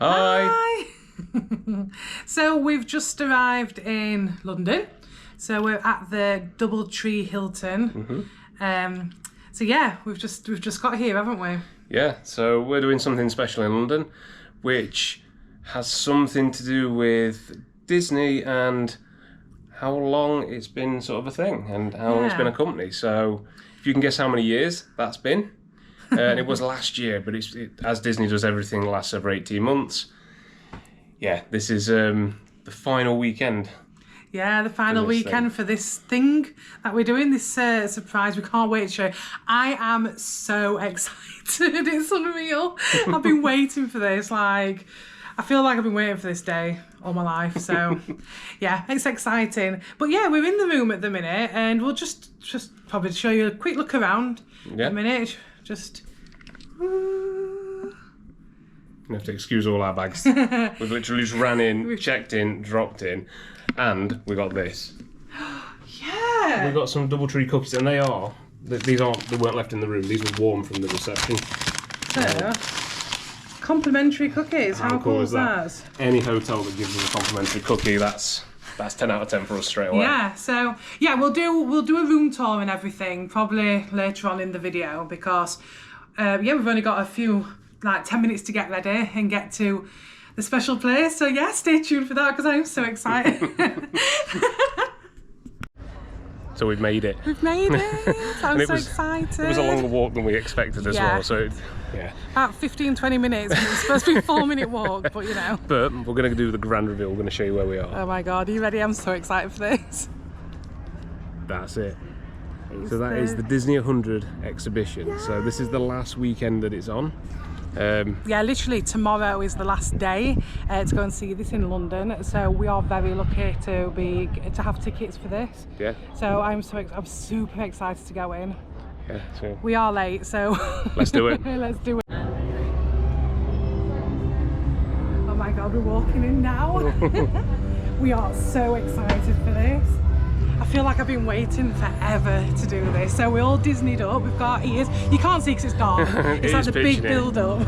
Hi. Hi. So we've just arrived in London. So we're at the Doubletree Hilton. So yeah, we've just got here, haven't we? Yeah, so we're doing something special in London, which has something to do with Disney and how long it's been sort of a thing and how long it's been a company. So if you can guess how many years that's been. And it was last year, but as Disney does everything, lasts over 18 months. Yeah, this is the final weekend. Yeah, the final weekend for this thing that we're doing, this surprise. We can't wait to show you. I am so excited. It's unreal. I've been waiting for this. Like, I feel like I've been waiting for this day all my life. So, yeah, it's exciting. But yeah, we're in the room at the minute, and we'll just probably show you a quick look around in a minute. You have to excuse all our bags. We've literally just ran in, checked in, dropped in, and we got this. Yeah! We got some Doubletree cookies, and they weren't left in the room. These were warm from the reception. So, complimentary cookies. How cool is that? Any hotel that gives us a complimentary cookie, that's 10 out of 10 for us straight away. Yeah, so yeah, we'll do a room tour and everything probably later on in the video because we've only got a few, like 10 minutes to get ready and get to the special place. So yeah, stay tuned for that because I'm so excited. So we've made it. We've made it. I'm so excited. It was a longer walk than we expected as well. So about 15-20 minutes. It's supposed to be a 4-minute walk, but you know. But we're going to do the grand reveal. We're going to show you where we are. Oh my god, are you ready? I'm so excited for this. That's it. So that is the Disney 100 exhibition. Yeah. So this is the last weekend that it's on. Yeah, literally tomorrow is the last day to go and see this in London. So we are very lucky to have tickets for this. Yeah. So I'm super excited to go in. Yeah. So we are late, so let's do it. Let's do it. Oh my god, we're walking in now. We are so excited for this. I feel like I've been waiting forever to do this. So we're all Disneyed up. We've got our ears. You can't see because it's dark. It's like the big build up.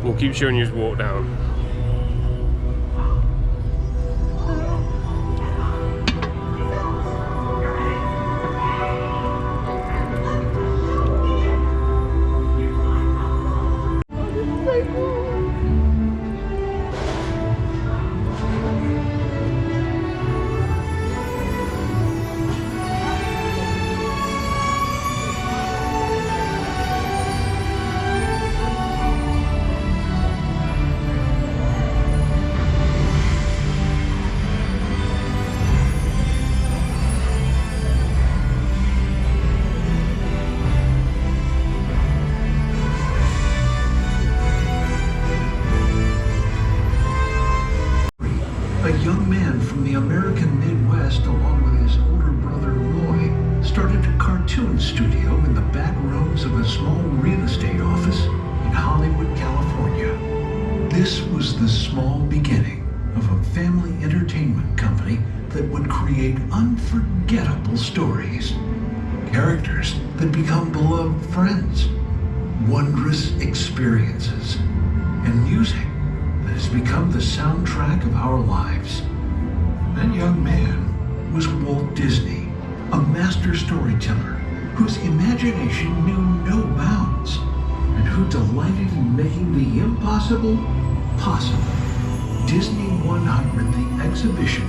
We'll keep showing you as we walk down. A young man from the American Midwest, along with his older brother Roy, started a cartoon studio in the back rooms of a small real estate office in Hollywood, California. This was the small beginning of a family entertainment company that would create unforgettable stories, characters that become beloved friends, wondrous experiences, and music that has become the soundtrack of our lives. That young man was Walt Disney, a master storyteller whose imagination knew no bounds and who delighted in making the impossible possible. Disney 100, the exhibition,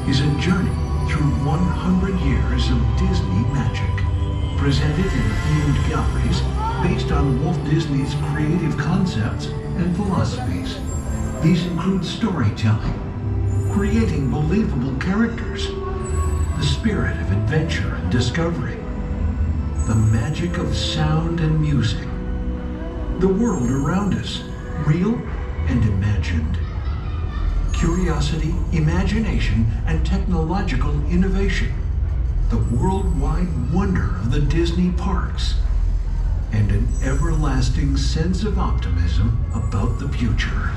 is a journey through 100 years of Disney magic, presented in themed galleries based on Walt Disney's creative concepts and philosophies. These include storytelling, creating believable characters, the spirit of adventure and discovery, the magic of sound and music, the world around us, real and imagined, curiosity, imagination, and technological innovation, the worldwide wonder of the Disney parks, and an everlasting sense of optimism about the future.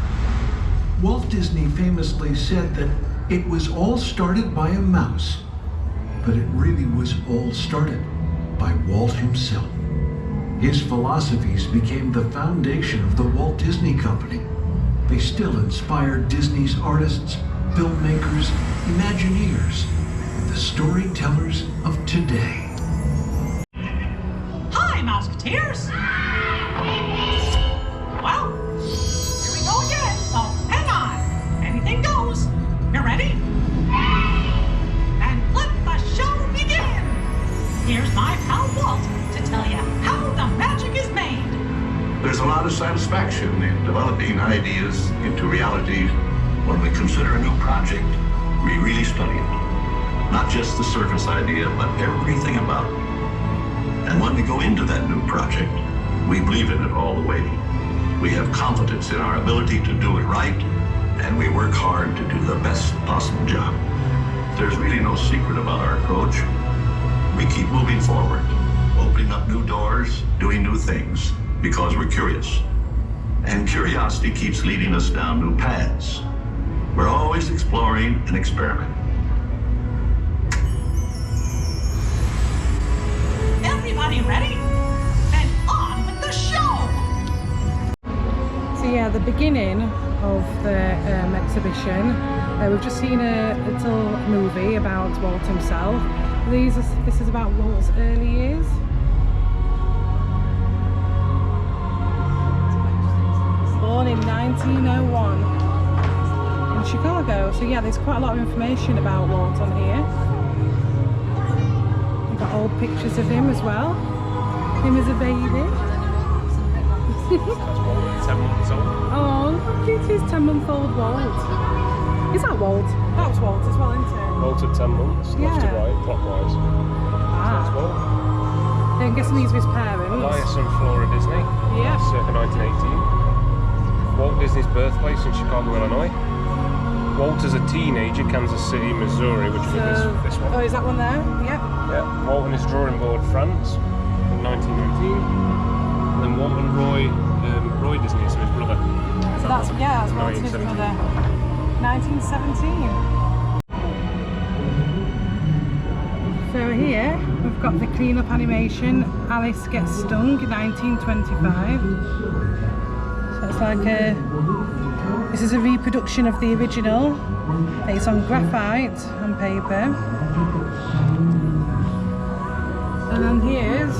Walt Disney famously said that it was all started by a mouse, but it really was all started by Walt himself. His philosophies became the foundation of the Walt Disney Company, they still inspire Disney's artists, filmmakers, Imagineers, and the storytellers of today. Hi, Mouseketeers! Well, here we go again, so hang on. Anything goes. You ready? And let the show begin! Here's my pal Walt to tell you how the magic is made. There's a lot of satisfaction in developing ideas into reality. When we consider a new project, we really study it. Not just the surface idea, but everything about it. And when we go into that new project, we believe in it all the way. We have confidence in our ability to do it right, and we work hard to do the best possible job. There's really no secret about our approach. We keep moving forward, opening up new doors, doing new things, because we're curious. And curiosity keeps leading us down new paths. We're always exploring and experimenting. Everybody ready? Then on with the show! So yeah, the beginning of the exhibition, we've just seen a little movie about Walt himself. This is about Walt's early years. Born in 1901 in Chicago. So yeah, there's quite a lot of information about Walt on here. We've got old pictures of him as well. Him as a baby. That's Walt, 10 months old. Oh, look at his 10-month-old Walt. Is that Walt? That was Walt as well, isn't it? Walt at 10 months, left to right, clockwise. That's Walt. I'm guessing these are his parents. Elias and Flora Disney, Yeah. circa 1918. Walt Disney's birthplace in Chicago, Illinois. Walt as a teenager, Kansas City, Missouri, which was this one. Oh, is that one there? Yep. Yeah. Walt and his drawing board, France, in 1919. And then Walt and Roy Disney, so his brother. So that's Walt and his brother. 1917. So here we've got the clean-up animation. Alice Gets Stung, 1925. So it's like this is a reproduction of the original. It's on graphite and paper. And then here's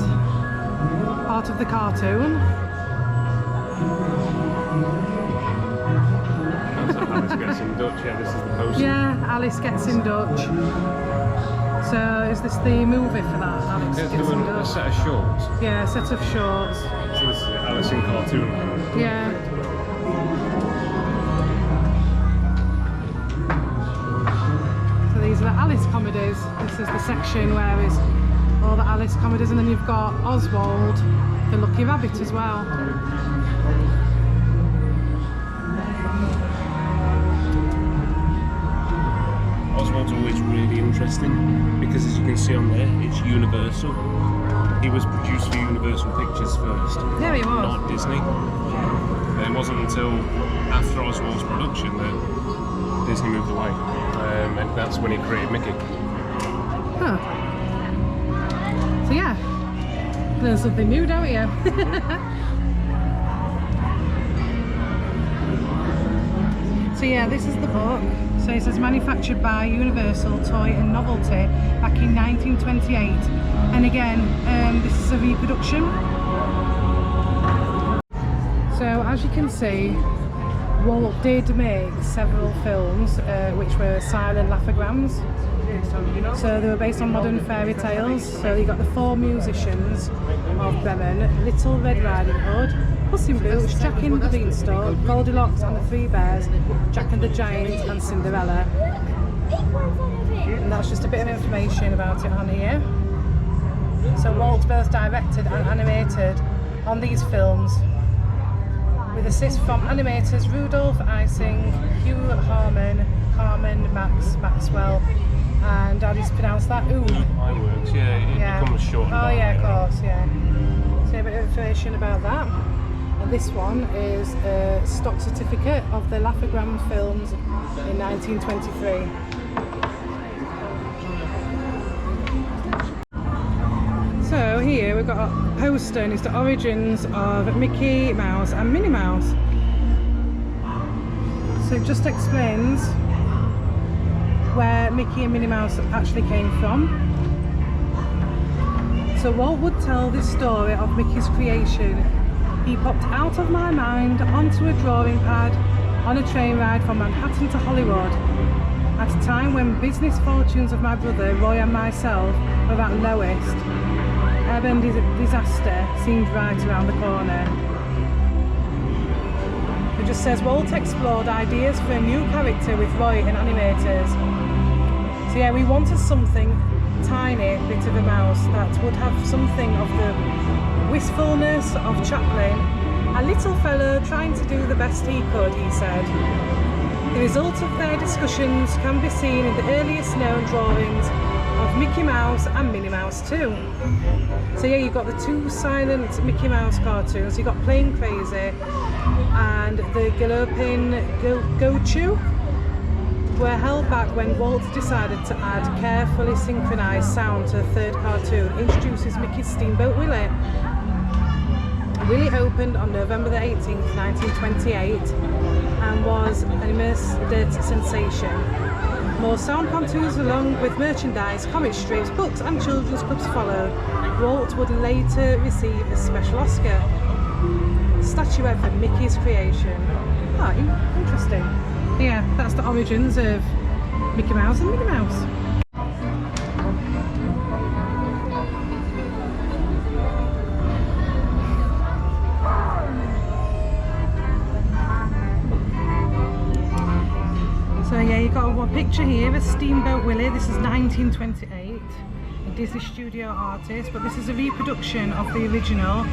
part of the cartoon. Alice Gets in Dutch, yeah, this is the poster. Yeah, Alice Gets in Dutch. So is this the movie for that? Alice Gets in Dutch? A set of shorts. Yeah, a set of shorts. So this is Alice in cartoon. Yeah. So these are the Alice comedies. This is the section where it's all the Alice comedies, and then you've got Oswald, the Lucky Rabbit as well. Oswald's always really interesting because, as you can see on there, it's Universal. He was produced for Universal Pictures first. Yeah, he was. Not Disney. And it wasn't until after Oswald's production that Disney moved away. And that's when he created Mickey. Huh. So yeah, learn something new, don't you? So yeah, this is the book. So it says manufactured by Universal Toy and Novelty back in 1928. And again, this is a reproduction. So as you can see, Walt did make several films which were silent laugh-o-grams. So they were based on modern fairy tales. So you got The Four Musicians of Bremen, Little Red Riding Hood, Puss in Boots, Jack and the Beanstalk, Goldilocks and the Three Bears, Jack and the Giant and Cinderella. And that's just a bit of information about it on here. So Walt both directed and animated on these films with assist from animators Rudolph Ising, Hugh Harman, Carmen Maxwell, and how do you pronounce that? Ooh. Ironworks, yeah, it becomes short. Oh yeah, of course, yeah. So a bit of information about that. And this one is a stock certificate of the Laugh-O-Gram films in 1923. So here we've got a poster and it's the origins of Mickey Mouse and Minnie Mouse. So it just explains where Mickey and Minnie Mouse actually came from. So Walt would tell this story of Mickey's creation. He popped out of my mind onto a drawing pad on a train ride from Manhattan to Hollywood at a time when business fortunes of my brother Roy and myself were at lowest. Urban disaster seemed right around the corner. It just says Walt explored ideas for a new character with Roy and animators. So yeah, we wanted something tiny bit of a mouse that would have something of the wistfulness of Chaplin, a little fellow trying to do the best he could, he said. The result of their discussions can be seen in the earliest known drawings of Mickey Mouse and Minnie Mouse too. So yeah, you've got the two silent Mickey Mouse cartoons. You've got Plain Crazy and the Galloping Go-Chew were held back when Walt decided to add carefully synchronized sound to the third cartoon, introduces Mickey's Steamboat Willie. Willie opened on November the 18th, 1928 and was an immediate sensation. More sound cartoons along with merchandise, comic strips, books and children's clubs followed. Walt would later receive a special Oscar statuette for Mickey's creation. Oh, interesting. Yeah, that's the origins of Mickey Mouse and Minnie Mouse. So yeah, you've got a picture here of Steamboat Willie. This is 1928, a Disney studio artist, but this is a reproduction of the original.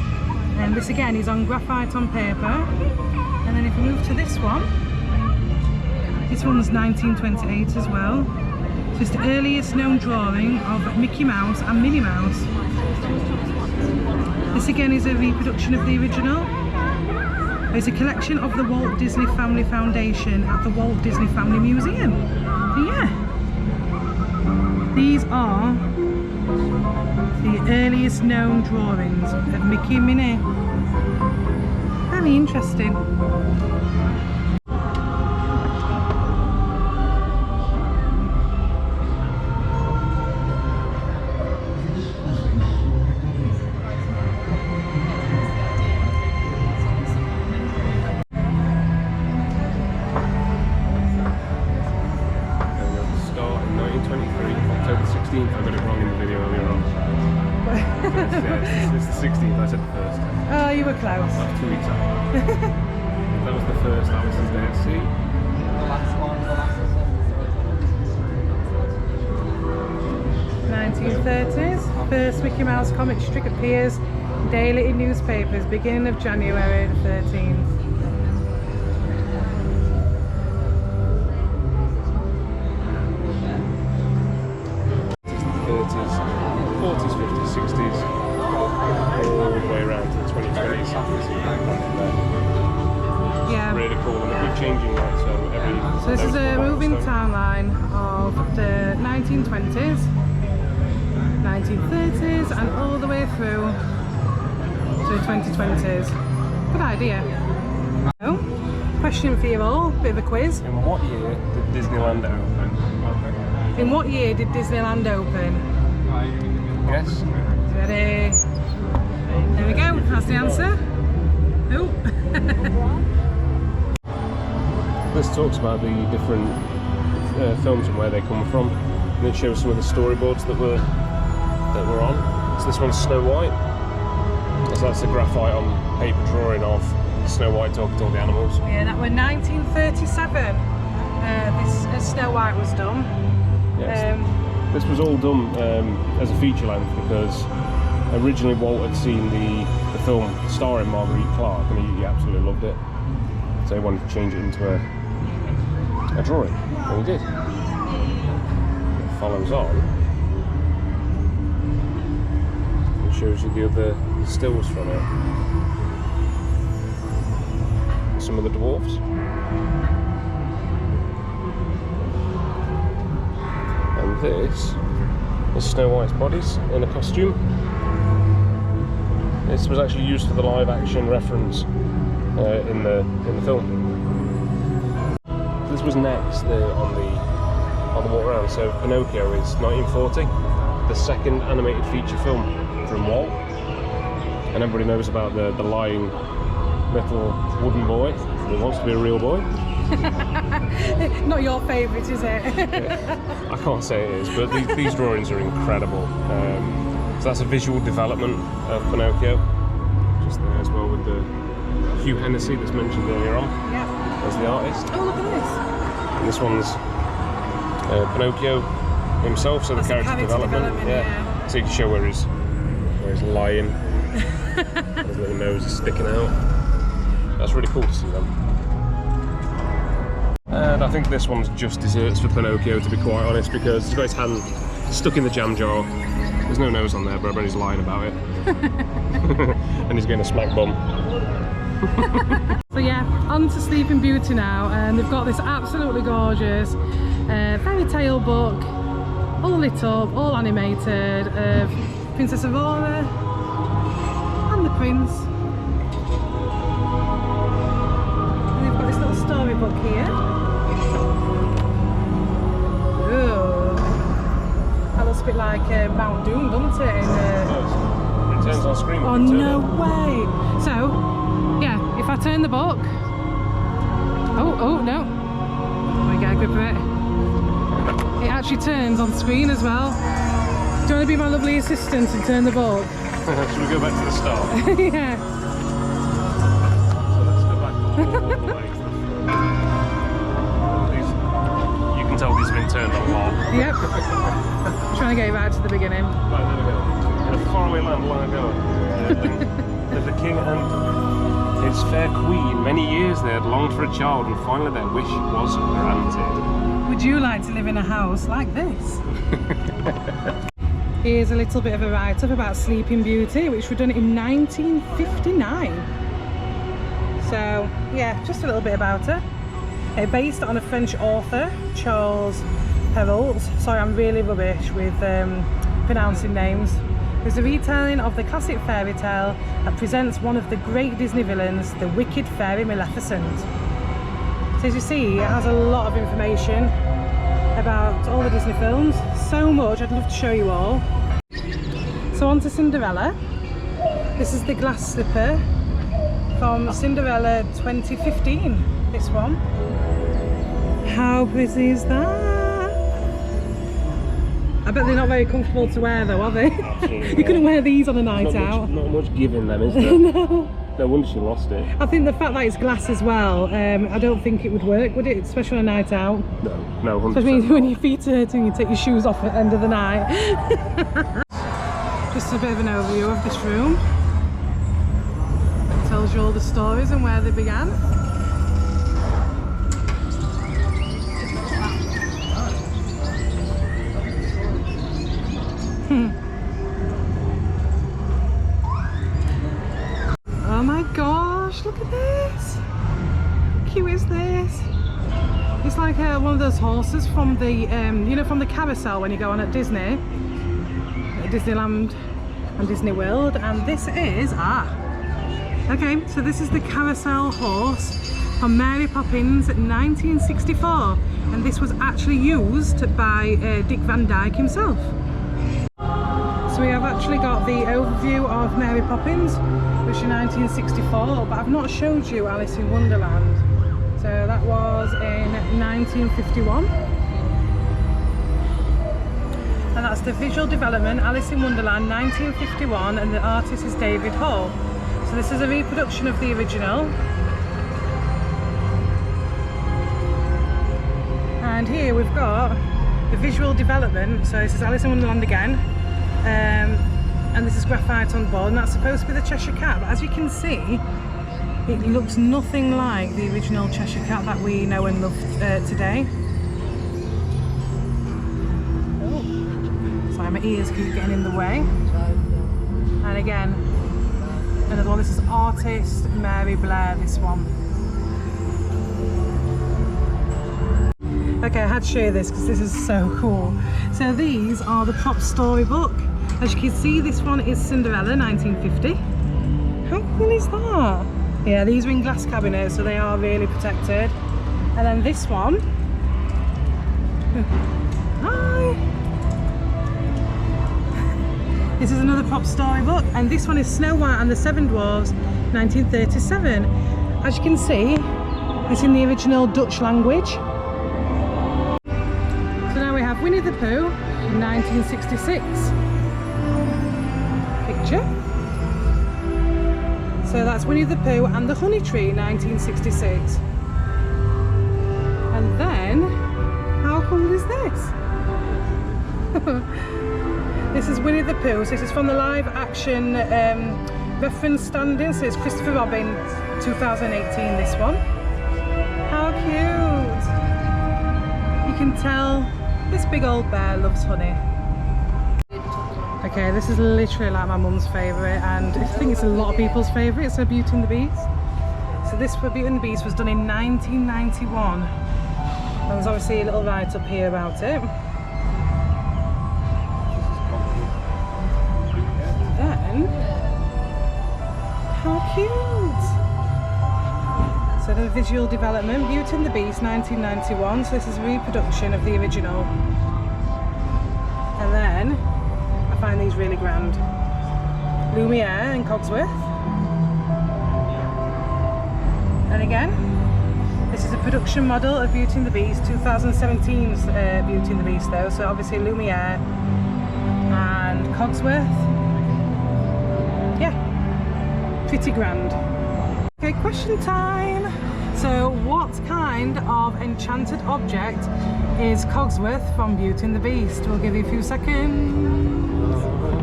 And this again is on graphite on paper. And then if we move to this one, this one's 1928 as well. So it's the earliest known drawing of Mickey Mouse and Minnie Mouse. This again is a reproduction of the original. It's a collection of the Walt Disney Family Foundation at the Walt Disney Family Museum. So yeah, these are the earliest known drawings of Mickey and Minnie. Very interesting. I got it wrong in the video earlier on. It's the 16th, I said the first. Oh, you were close. Like 2 weeks out. That was the first Alice's Day at Sea. The last one. 1930s. First Mickey Mouse comic strip appears daily in newspapers, beginning of January the 13th. Yeah. Really cool, and they're changing that, so So this is a moving timeline of the 1920s, 1930s, and all the way through to the 2020s. Good idea. So, question for you all, bit of a quiz. In what year did Disneyland open? In what year did Disneyland open? Yes. Ready? There we go, that's the answer. Oh. This talks about the different films and where they come from, and it shows some of the storyboards that were on. So this one's Snow White. So that's the graphite on paper drawing of Snow White talking to all the animals. Yeah, that was 1937. This Snow White was done. Yes. This was all done as a feature length because originally Walt had seen the film starring Marguerite Clark and he absolutely loved it. So he wanted to change it into a drawing, and he did. It follows on and shows you the other stills from it. Some of the dwarfs. And this is Snow White's bodies in a costume. This was actually used for the live-action reference in the film. This was next on the walk around. So Pinocchio is 1940, the second animated feature film from Walt, and everybody knows about the lying little wooden boy who wants to be a real boy. Not your favourite, is it? I can't say it is, but these drawings are incredible. So that's a visual development of Pinocchio, just there as well with the Hugh Hennessy that's mentioned earlier on as the artist. Oh, look at this! And this one's Pinocchio himself, so that's the character development. Yeah. So you can show where he's lying, his little nose is sticking out. That's really cool to see them. And I think this one's just desserts for Pinocchio, to be quite honest, because he's got his hand stuck in the jam jar. There's no nose on there, but everybody's lying about it. And he's getting a smack bum. So yeah, on to Sleeping Beauty now, and they've got this absolutely gorgeous fairy tale book, all lit up, all animated, of Princess Aurora and the Prince. And they've got this little storybook here. Ooh. That looks a bit like Mount Doom, doesn't it? It turns on screen. Oh, no way! So, yeah, if I turn the book... Oh, no. Let me get a grip of it. It actually turns on screen as well. Do you want to be my lovely assistant and turn the book? Should we go back to the start? Yeah. So let's go back all the way to the front. You can tell these have been turned on long. Yep. Trying to get it back to the beginning. Right, there we go. In a faraway land long ago, lived the king and his fair queen. Many years they had longed for a child, and finally their wish was granted. Would you like to live in a house like this? Here's a little bit of a write-up about Sleeping Beauty, which was done in 1959. So, yeah, just a little bit about her. Based on a French author, Charles Perrault. Sorry, I'm really rubbish with pronouncing names. It's a retelling of the classic fairy tale that presents one of the great Disney villains, the wicked fairy Maleficent. So as you see, it has a lot of information about all the Disney films. So much, I'd love to show you all. So on to Cinderella. This is the glass slipper from Cinderella 2015, this one. How pretty is that? I bet they're not very comfortable to wear though, are they? You couldn't wear these on a night out. Not much giving them, is there? No. No wonder she lost it. I think the fact that it's glass as well, I don't think it would work, would it? Especially on a night out. No, 100%. Especially when your feet are hurting, you take your shoes off at the end of the night. Just a bit of an overview of this room. It tells you all the stories and where they began. Oh my gosh, look at this! How cute is this? It's like one of those horses from the, you know, from the carousel when you go on at Disney, at Disneyland and Disney World. And this is, okay, so this is the carousel horse from Mary Poppins 1964. And this was actually used by Dick Van Dyke himself. So we have actually got the overview of Mary Poppins, which is 1964, but I've not showed you Alice in Wonderland. So that was in 1951. And that's the visual development, Alice in Wonderland 1951, and the artist is David Hall. So this is a reproduction of the original. And here we've got the visual development, so this is Alice in Wonderland again. And this is graphite on board, and that's supposed to be the Cheshire Cat, but as you can see, it looks nothing like the original Cheshire Cat that we know and love today. Oh. Sorry, my ears keep getting in the way. And again, another one. This is artist Mary Blair, this one. Okay, I had to show you this because this is so cool. So these are the prop storybook. As you can see, this one is Cinderella 1950. fun is that? Yeah, these are in glass cabinets, so they are really protected. And then this one. Hi! This is another prop storybook, and this one is Snow White and the Seven Dwarfs, 1937. As you can see, it's in the original Dutch language. So now we have Winnie the Pooh, 1966 picture. So that's Winnie the Pooh and the Honey Tree, 1966. And then, how cool is this? This is Winnie the Pooh. So this is from the live action reference standing. So it's Christopher Robin, 2018, this one. How cute! You can tell this big old bear loves honey. Okay, this is literally like my mum's favourite, and I think it's a lot of people's favourite. It's a Beauty and the Beast. So this for Beauty and the Beast was done in 1991. And there's obviously a little write-up here about it. Then, how cute! So the visual development, Beauty and the Beast, 1991. So this is a reproduction of the original. And then, I find these really grand. Lumiere and Cogsworth. And again, this is a production model of Beauty and the Beast, 2017's Beauty and the Beast though. So obviously Lumiere and Cogsworth. Yeah, pretty grand. Okay, question time. So what kind of enchanted object is Cogsworth from Beauty and the Beast? We'll give you a few seconds.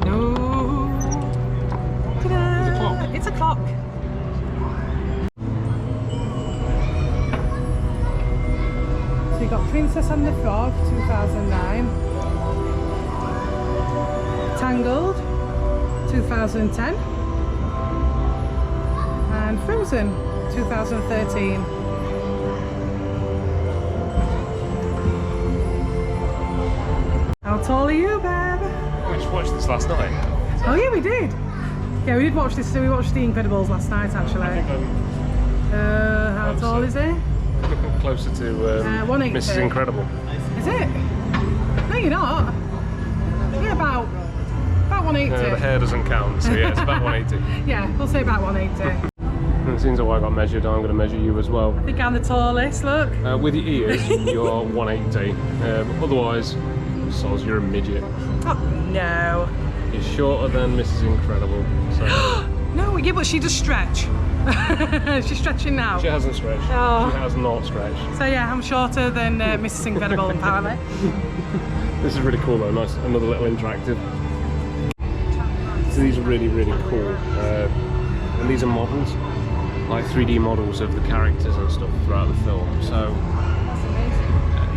No. Ta-da! It's a clock. So you got Princess and the Frog, 2009. Tangled, 2010. And Frozen, 2013. How tall are you, Beb? We just watched this last night. Oh yeah, we did. Yeah, we did watch this. So we watched The Incredibles last night, actually. I think How tall is he? closer to 180. Mrs. Incredible. Is it? No, you're not. Yeah, about 180. The hair doesn't count, so yeah, it's about 180. Yeah, we'll say about 180. It seems like I got measured, I'm going to measure you as well. I think I'm the tallest, look. With your ears, you're 180. Otherwise, soz, you're a midget. Oh, no. You're shorter than Mrs. Incredible. So. No, yeah, but she does stretch. She's stretching now. She hasn't stretched. Oh. She has not stretched. So yeah, I'm shorter than Mrs. Incredible apparently. This is really cool though, nice, another little interactive. So these are really, really cool. And these are models, like 3D models of the characters and stuff throughout the film. So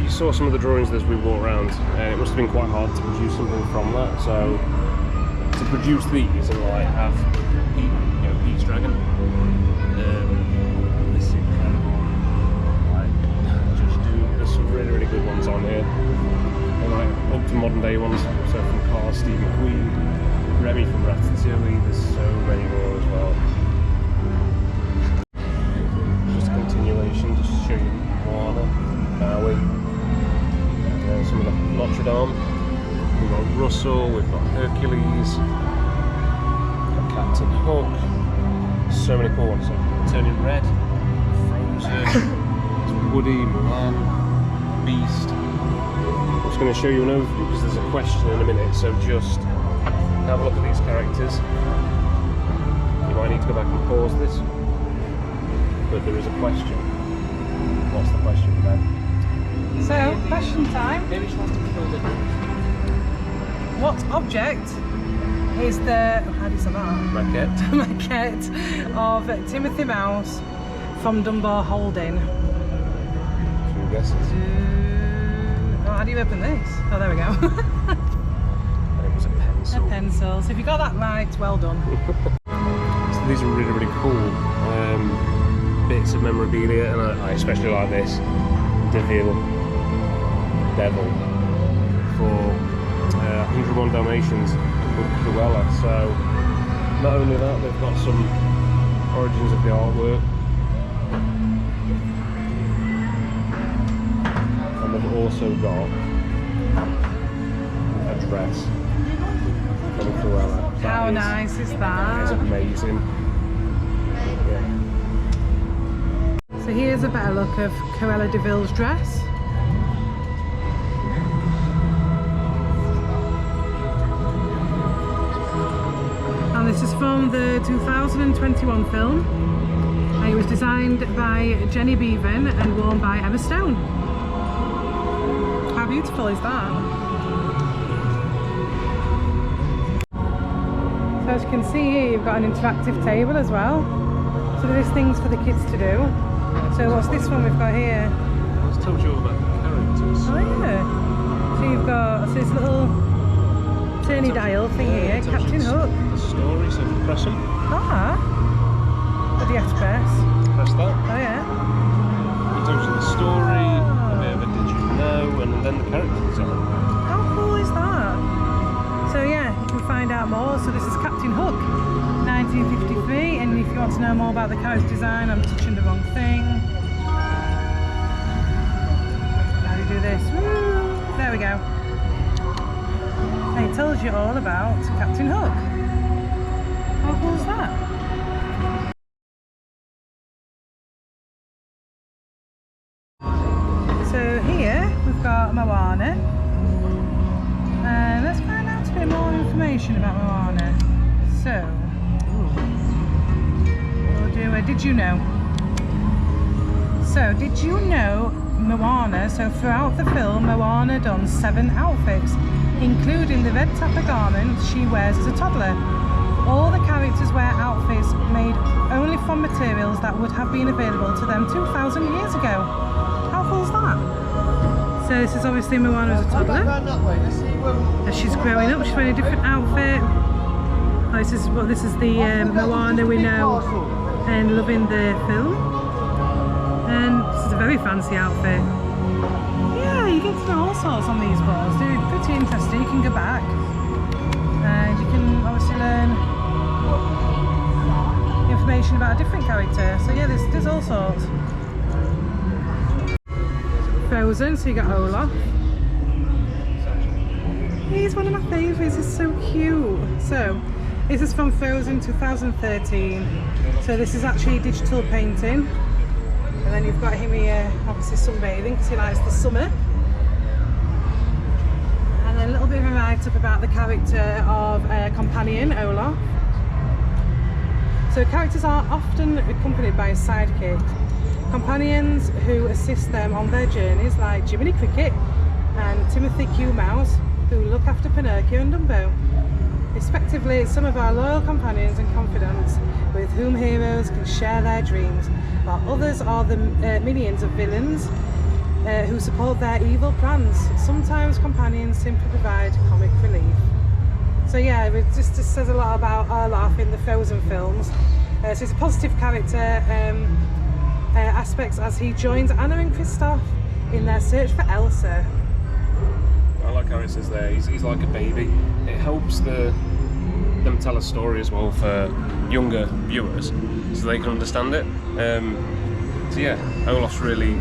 you saw some of the drawings as we walked around, and it must have been quite hard to produce something from that. So to produce these and like have Pete's Dragon, this is incredible. Like, there's some really, really good ones on here, and like up to modern day ones. So from Cars, Steve McQueen, Remy from Ratatouille. There's so many more as well. Just a continuation, just to show you Moana, Maui, some of the Notre Dame. We've got Russell, we've got Hercules, we've got Captain Hook. So many cool ones. So Turning Red, Frozen, Woody, Mulan, Beast. I'm just going to show you an overview because there's a question in a minute. So just have a look at these characters. You might need to go back and pause this, but there is a question. What's the question, Ben? So, question time. Maybe she wants to kill the What object is the how do you say that? Maquette of Timothy Mouse from Dunbar Holding? Few guesses. Oh, how do you open this? Oh, there we go. It was a pencil. A pencil. So if you got that right, well done. So these are really, really cool bits of memorabilia, and I especially like this Devil for 101 Dalmatians with Cruella. So not only that, they've got some origins of the artwork. And they've also got a dress from Cruella. How nice is that? It's amazing. Yeah. So here's a better look of Cruella de Vil's dress. And this is from the 2021 film. And it was designed by Jenny Beavan and worn by Emma Stone. How beautiful is that? So as you can see here, you've got an interactive table as well. So there's things for the kids to do. So what's this one we've got here? It's told you all about the characters. Oh yeah. So you've got this little turny dial thing here, Captain Hook. The story, so if you press them. Ah. What do you have to press? Press that. Oh yeah. It tells you the story, a bit of a did you know, and then the character design. How cool is that? So yeah, you can find out more. So this is Captain Hook, 1953, and if you want to know more about the character design, I'm touching the wrong thing. How do you do this? Woo! There we go. And it tells you all about Captain Hook. How cool is that? So here we've got Moana. And let's find out a bit more information about Moana. So, we'll do a did you know? So, did you know Moana? So, throughout the film, Moana dons 7 outfits, including the red tapa garment she wears as a toddler. All the characters wear outfits made only from materials that would have been available to them 2,000 years ago. How cool is that? So this is obviously Moana as a toddler. As she's growing up, she's wearing a different outfit. Oh, this is the Moana we know and love in the film. And this is a very fancy outfit. Yeah, you get to know all sorts on these boards. They're pretty interesting. You can go back and you can obviously learn information about a different character. So yeah, there's all sorts. Frozen, so you got Olaf. He's one of my favourites, he's so cute. So, this is from Frozen 2013. So this is actually a digital painting. And then you've got him here, obviously sunbathing because he likes the summer. And then a little bit of a write-up about the character of companion, Olaf. So characters are often accompanied by a sidekick. Companions who assist them on their journeys, like Jiminy Cricket and Timothy Q. Mouse, who look after Pinocchio and Dumbo. Respectively, some of our loyal companions and confidants with whom heroes can share their dreams, while others are the minions of villains who support their evil plans. Sometimes companions simply provide comic relief. So yeah, it just says a lot about Olaf in the Frozen films. So he's a positive character. Aspects as he joins Anna and Kristoff in their search for Elsa. I like how it says there, he's like a baby. It helps them tell a story as well for younger viewers so they can understand it. So yeah, Olaf's really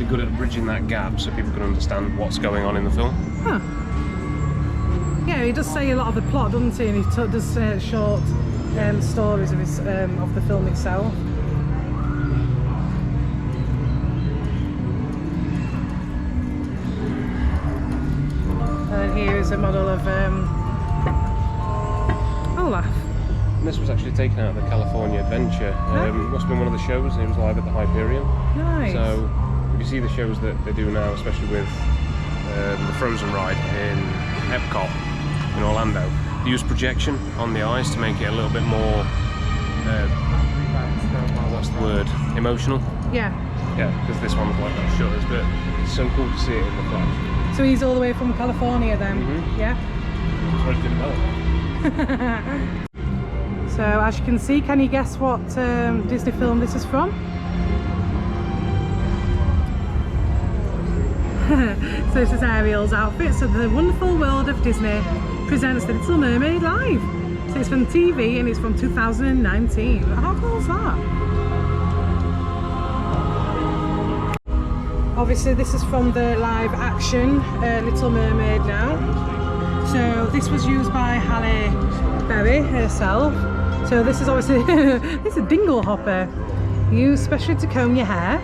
good at bridging that gap so people can understand what's going on in the film. Huh. Yeah, he does say a lot of the plot, doesn't he? And he does short stories of the film itself. And here is a model of Olaf. And this was actually taken out of the California Adventure. Must have been one of the shows, and it was live at the Hyperion. Nice. So if you see the shows that they do now, especially with the Frozen ride in Epcot in Orlando, they use projection on the eyes to make it a little bit more, what's the word, emotional. Yeah. Yeah, because this one was like that shutters, but it's so cool to see it in the flash. So he's all the way from California then? Mm-hmm. Yeah? It's very good about. So as you can see, can you guess what Disney film this is from? So this is Ariel's outfit. So the wonderful world of Disney presents The Little Mermaid live. So So it's from TV and it's from 2019. How cool is that? Obviously this is from the live action Little Mermaid now. So this was used by Halle Berry herself. So this is obviously, this is a dingle hopper used especially to comb your hair.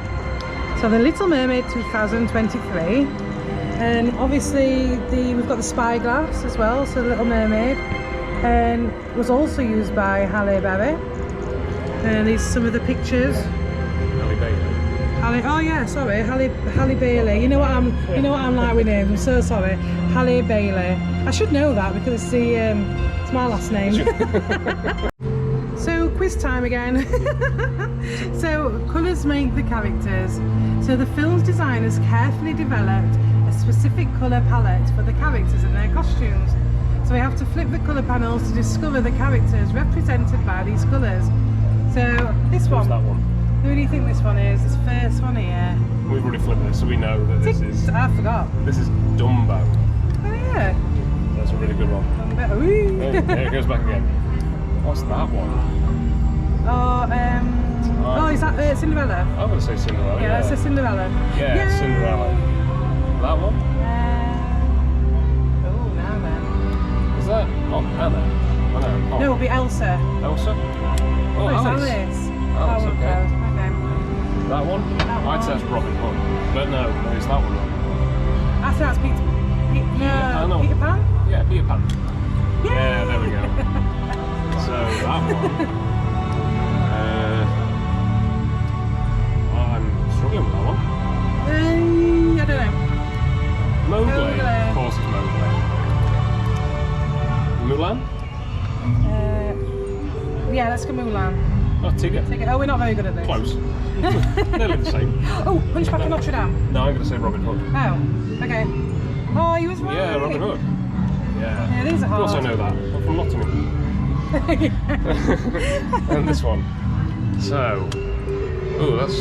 So the Little Mermaid 2023. And obviously we've got the spyglass as well, so the Little Mermaid. And was also used by Halle Berry. And these are some of the pictures. Halle Bailey. Oh yeah, sorry, Halle Bailey. You know what I'm like with names. I'm so sorry, Halle Bailey. I should know that because it's it's my last name. So quiz time again. So colours make the characters. So the film's designers carefully developed a specific colour palette for the characters and their costumes. So we have to flip the colour panels to discover the characters represented by these colours. So this one. What's that one? Who do you think this one is? This first one here. We've already flipped this, so we know that this is... I forgot. This is Dumbo. Oh yeah. That's a really good one. Dumbo. Oh, there it goes back again. What's that one? Oh, is that Cinderella? I'm going to say Cinderella. Yeah, that's a Cinderella. Yeah, Yay! Cinderella. That one? Oh, now then. Is that not Anna? Oh, no. Oh. No, it'll be Elsa. Elsa? Oh, It's Alice. Alice. Alice, okay. Okay. That one? That I'd say one. that's Robin Hood. But no, it's that one. I think that's Peter Pan? Yeah, Peter Pan. Yay! Yeah, there we go. So that one. I'm struggling with that one. I don't know. Mowgli. Of course it's Mowgli. Mulan? Yeah, let's go Mulan. Oh, Tigger. Oh, we're not very good at this. Close. Nearly the same. Oh, Hunchback of Notre Dame. No, I'm going to say Robin Hood. Oh, okay. Oh, you was right. Yeah, Robin Hood. Yeah. Yeah, these are hard. Of course I know that. I'm from Nottingham. And this one. So, oh, that's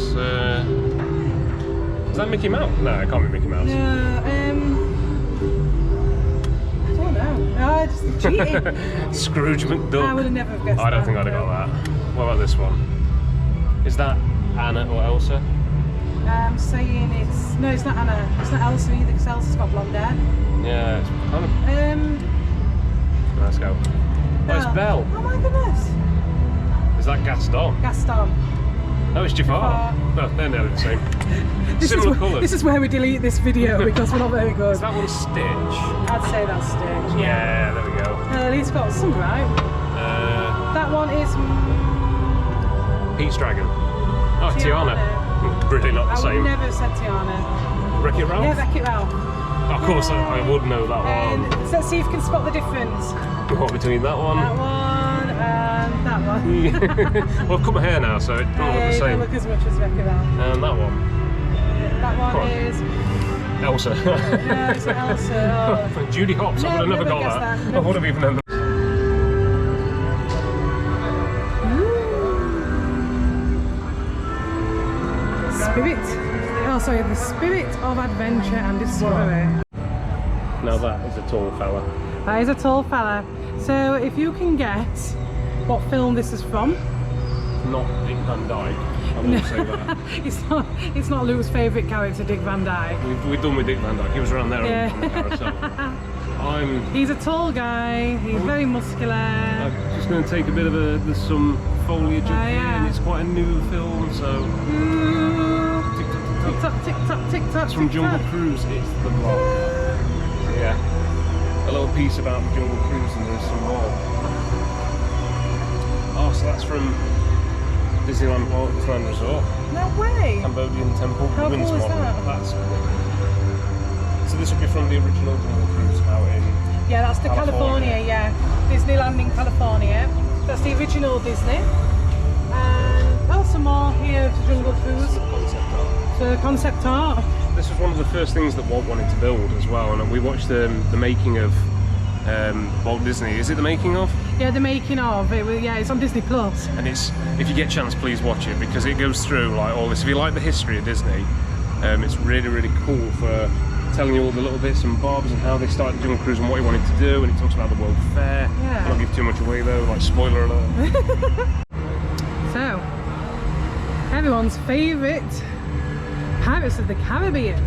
is that Mickey Mouse? No, it can't be Mickey Mouse. No, I don't know. Oh, I just cheated. Scrooge McDuck. I would have never guessed I don't think I'd have got that. What about this one? Is that Anna or Elsa? I'm saying it's not Anna. It's not Elsa either because Elsa's got blonde hair. Yeah, it's kind of. Let's go. Oh, it's Belle. Oh my goodness. Is that Gaston? Gaston. No, it's Jafar. No, they're nearly the same. Similar colours. This is where we delete this video because we're not very good. Is that one Stitch? I'd say that's Stitch. Yeah, there we go. At least got some right. That one is Pete's Dragon. Oh, Tiana. Really not the I same. would never have said Tiana. Wreck-It Ralph? Yeah, Wreck-It Ralph. Of course, I would know that one. So let's see if you can spot the difference. What between that one? That one and that one. Well, I've cut my hair now, so it don't look the They same. don't look as much as Wreck-It Ralph. And that one? That one Come on. is... Elsa. No, it's not Elsa. Oh. Judy Hopps, I would have never got guessed that. that. I would have even known that. Spirit. Oh, sorry, the spirit of adventure and discovery. Now that is a tall fella. That is a tall fella. So, if you can guess what film this is from, Not Dick Van Dyke. I will say that. it's not Luke's favourite character, Dick Van Dyke. We're done with Dick Van Dyke. He was around there Yeah. on the carousel. He's a tall guy. He's very muscular. I'm just going to take a bit of there's some foliage up here, yeah. and it's quite a new film, so. Tick tock, tick tock. Tick tock, tick tock, tick tock. It's from Jungle Cruise. It's the vlog. So yeah, a little piece about Jungle Cruise, and there's some more. Oh, so that's from Disneyland Portland Resort. No way. Cambodian Temple. How Winds cool is model. that? That's cool. So this would be from the original Jungle Cruise out in. Yeah, that's the California, yeah. Disneyland in California. That's the original Disney. And also more here to Jungle Cruise. Concept art. So concept art. This was one of the first things that Walt wanted to build as well, and we watched the making of Walt Disney. Is it the making of? Yeah, the making of it. Yeah, it's on Disney Plus. And it's, if you get a chance, please watch it, because it goes through like all this. If you like the history of Disney, it's really, really cool for telling you all the little bits and bobs and how they started doing cruise and what he wanted to do, and it talks about the World Fair. Yeah. I don't give too much away though, like spoiler alert. So, everyone's favourite Pirates of the Caribbean.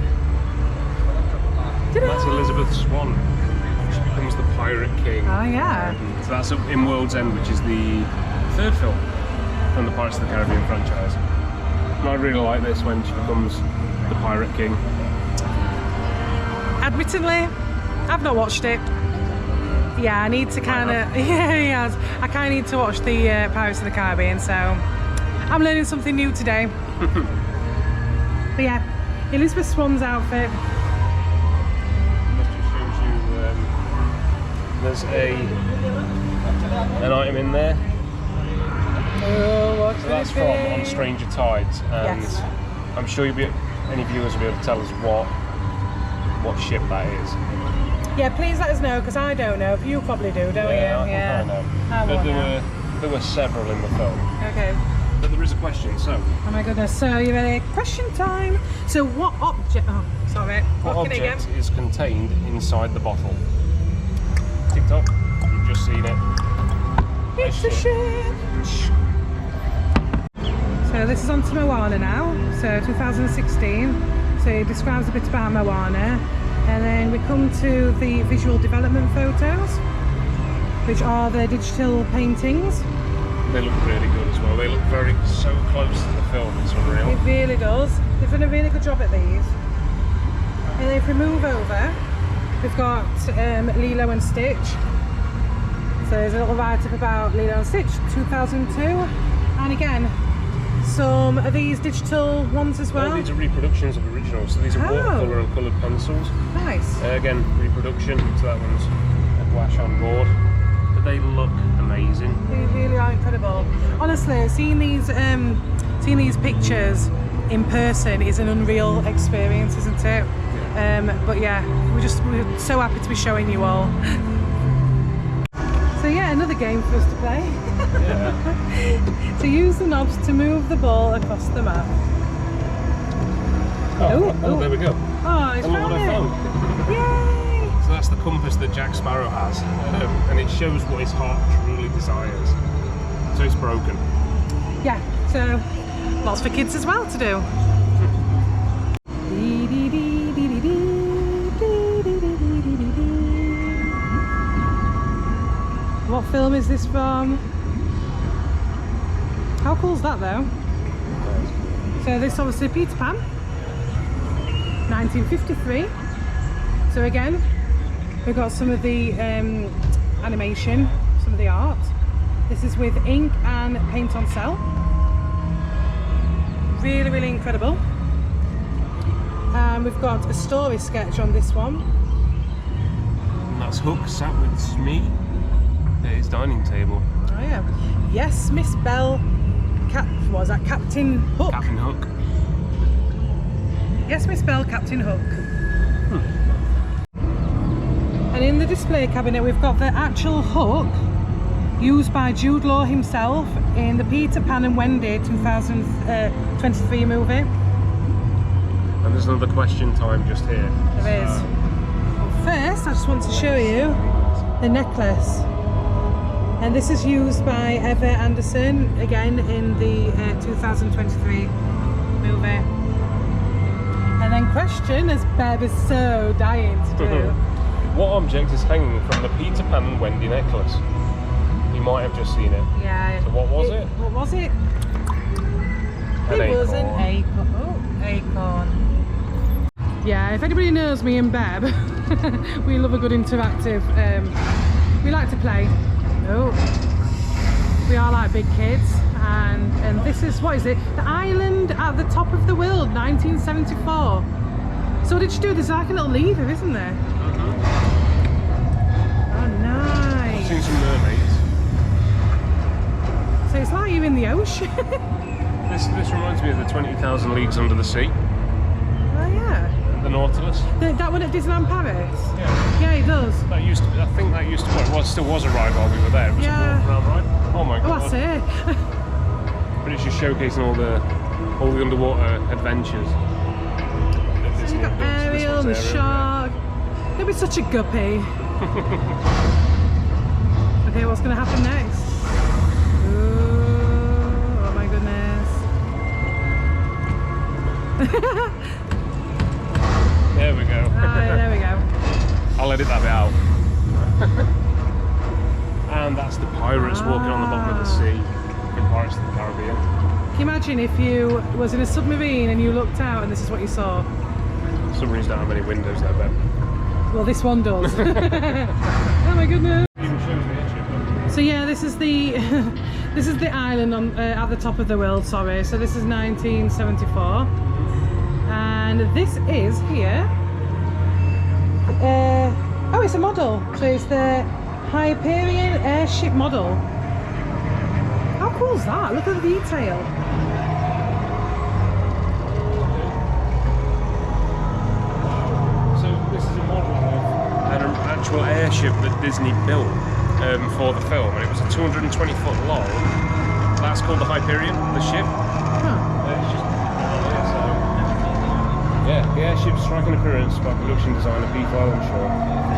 That's Elizabeth Swann. She becomes the Pirate King. Oh yeah. So that's in World's End, which is the third film from the Pirates of the Caribbean franchise. And I really like this when she becomes the Pirate King. Admittedly, I've not watched it. Yeah, I need to kind of... Yeah, he has. I kind of need to watch the Pirates of the Caribbean, so I'm learning something new today. But yeah, Elizabeth Swann's outfit. This just shows you there's an item in there. Oh, what So that's from On Stranger Tides, and Yes. I'm sure any viewers will be able to tell us what ship that is. Yeah, please let us know, because I don't know. You probably do, don't you? I know. But there were several in the film. Okay. But there is a question, so. Oh my goodness, so you ready? Question time. So what object... Oh, sorry. What Looking again. object is contained inside the bottle? TikTok, you've just seen it. It's the ship. So this is on to Moana now, so 2016. So it describes a bit about Moana. And then we come to the visual development photos, which are the digital paintings. They look really good as well. They look so close to the film, it's unreal. It really does. They've done a really good job at these. And then if we move over, we've got Lilo and Stitch. So there's a little write-up about Lilo and Stitch, 2002. And again, some of these digital ones as well. These are reproductions of originals, so these are watercolour and coloured pencils. Nice. Again, reproduction, so that one's a gouache on board. But they look amazing. They really are incredible. Honestly, seeing these pictures in person is an unreal experience, isn't it? Yeah. But yeah, we're so happy to be showing you all. So yeah, another game for us to play. Yeah. To use the knobs to move the ball across the map. Oh, there we go. Oh, it's And look what I found found. it. Yay! So that's the compass that Jack Sparrow has, and it shows what his heart truly desires. So it's broken. Yeah, so lots for kids as well to do. What film is this from? How cool is that though? So this is obviously Peter Pan, 1953. So again, we've got some of the animation, some of the art. This is with ink and paint on cell. Really, really incredible. And we've got a story sketch on this one. And that's Hook sat with Smee at his dining table. Oh yeah. Yes, Miss Bell. What was that? Captain Hook. Captain Hook. Yes, Miss Bell, Captain Hook. And in the display cabinet, we've got the actual hook used by Jude Law himself in the Peter Pan and Wendy 2023 movie. And there's another question time just here. There is. But first, I just want to show you the necklace. And this is used by Eva Anderson, again in the 2023 movie. And then question, as Beb is so dying to do. What object is hanging from the Peter Pan and Wendy necklace? You might have just seen it. Yeah. So what was it? What was it? It was an acorn. Oh, acorn. Yeah, if anybody knows me and Beb, we love a good interactive. We like to play. Oh, we are like big kids, and this is, what is it? The Island at the Top of the World, 1974. So what did you do? There's like a little lever, isn't there? Oh, nice. I've seen some mermaids. So it's like you're in the ocean. This reminds me of the 20,000 Leagues Under the Sea. Oh yeah. The Nautilus. That one at Disneyland Paris? Yeah. Yeah, it does. That used to, I think that used to, well, it still was a ride while we were there. It was Yeah. a walk around ride. Oh my Oh, god. that's it. But it's just showcasing all the underwater adventures. So we've got Ariel, whale, the shark. It'll be such a guppy. Okay, what's going to happen next? Ooh, oh my goodness. There we go. There we go. I'll edit that bit out. And that's the pirates walking on the bottom of the sea in Pirates of the Caribbean. Can you imagine if you was in a submarine and you looked out and this is what you saw? Submarines don't have any windows there, Ben. Well, this one does. Oh my goodness. Even shows the airship. So yeah, this is the this is the island on at the top of the world. Sorry. So this is 1974, and this is here. Oh, it's a model. So it's the Hyperion airship model. How cool is that? Look at the detail. So this is a model of an actual airship that Disney built for the film, and it was a 220 foot long. That's called the Hyperion, the ship. It's just so yeah, the airship's striking appearance by production designer Beef Islandshore.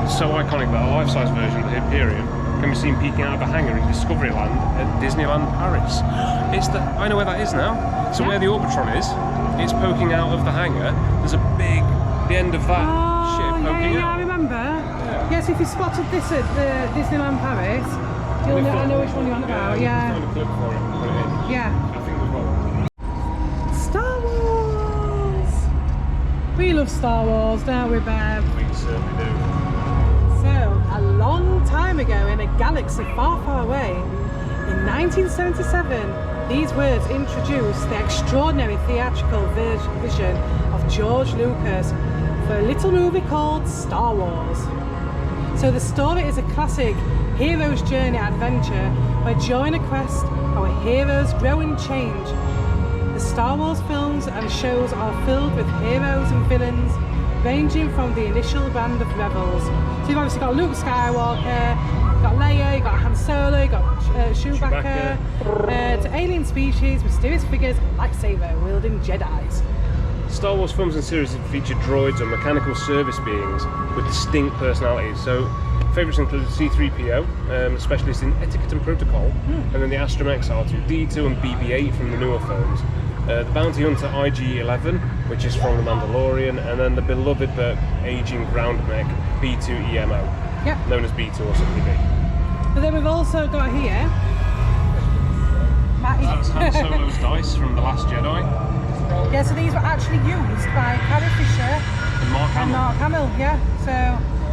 It's so iconic that a life-size version of the Hyperion can be seen peeking out of a hangar in Discoveryland at Disneyland Paris. It's the, I know where that is now. So where the Orbitron is, it's poking out of the hangar. There's a big, the end of that ship poking out. I remember. Yes, if you spotted this at the Disneyland Paris, you'll know, I know which one you're on about. Yeah. Find a clip for it and put it in. Yeah. I think we've got one. Star Wars. We love Star Wars, don't we, Bev? We certainly do. So, a long time ago in a galaxy far, far away, in 1977, these words introduced the extraordinary theatrical vision of George Lucas for a little movie called Star Wars. So the story is a classic hero's journey adventure where during a quest, our heroes grow and change. The Star Wars films and shows are filled with heroes and villains ranging from the initial band of rebels. So you've obviously got Luke Skywalker, you've got Leia, you've got Han Solo, you've got Chewbacca, to alien species, mysterious figures, and lightsaber-wielding Jedis. Star Wars films and series have featured droids or mechanical service beings with distinct personalities. So favourites include C-3PO, specialist in etiquette and protocol, and then the Astromechs R2-D2 and BB-8 from the newer films. The bounty hunter IG-11, which is from The Mandalorian, and then the beloved but aging ground mech B2EMO, known as B2 or simply B. But then we've also got here That's Han Solo's dice from The Last Jedi. Yeah, so these were actually used by Carrie Fisher And Mark Hamill. Yeah. So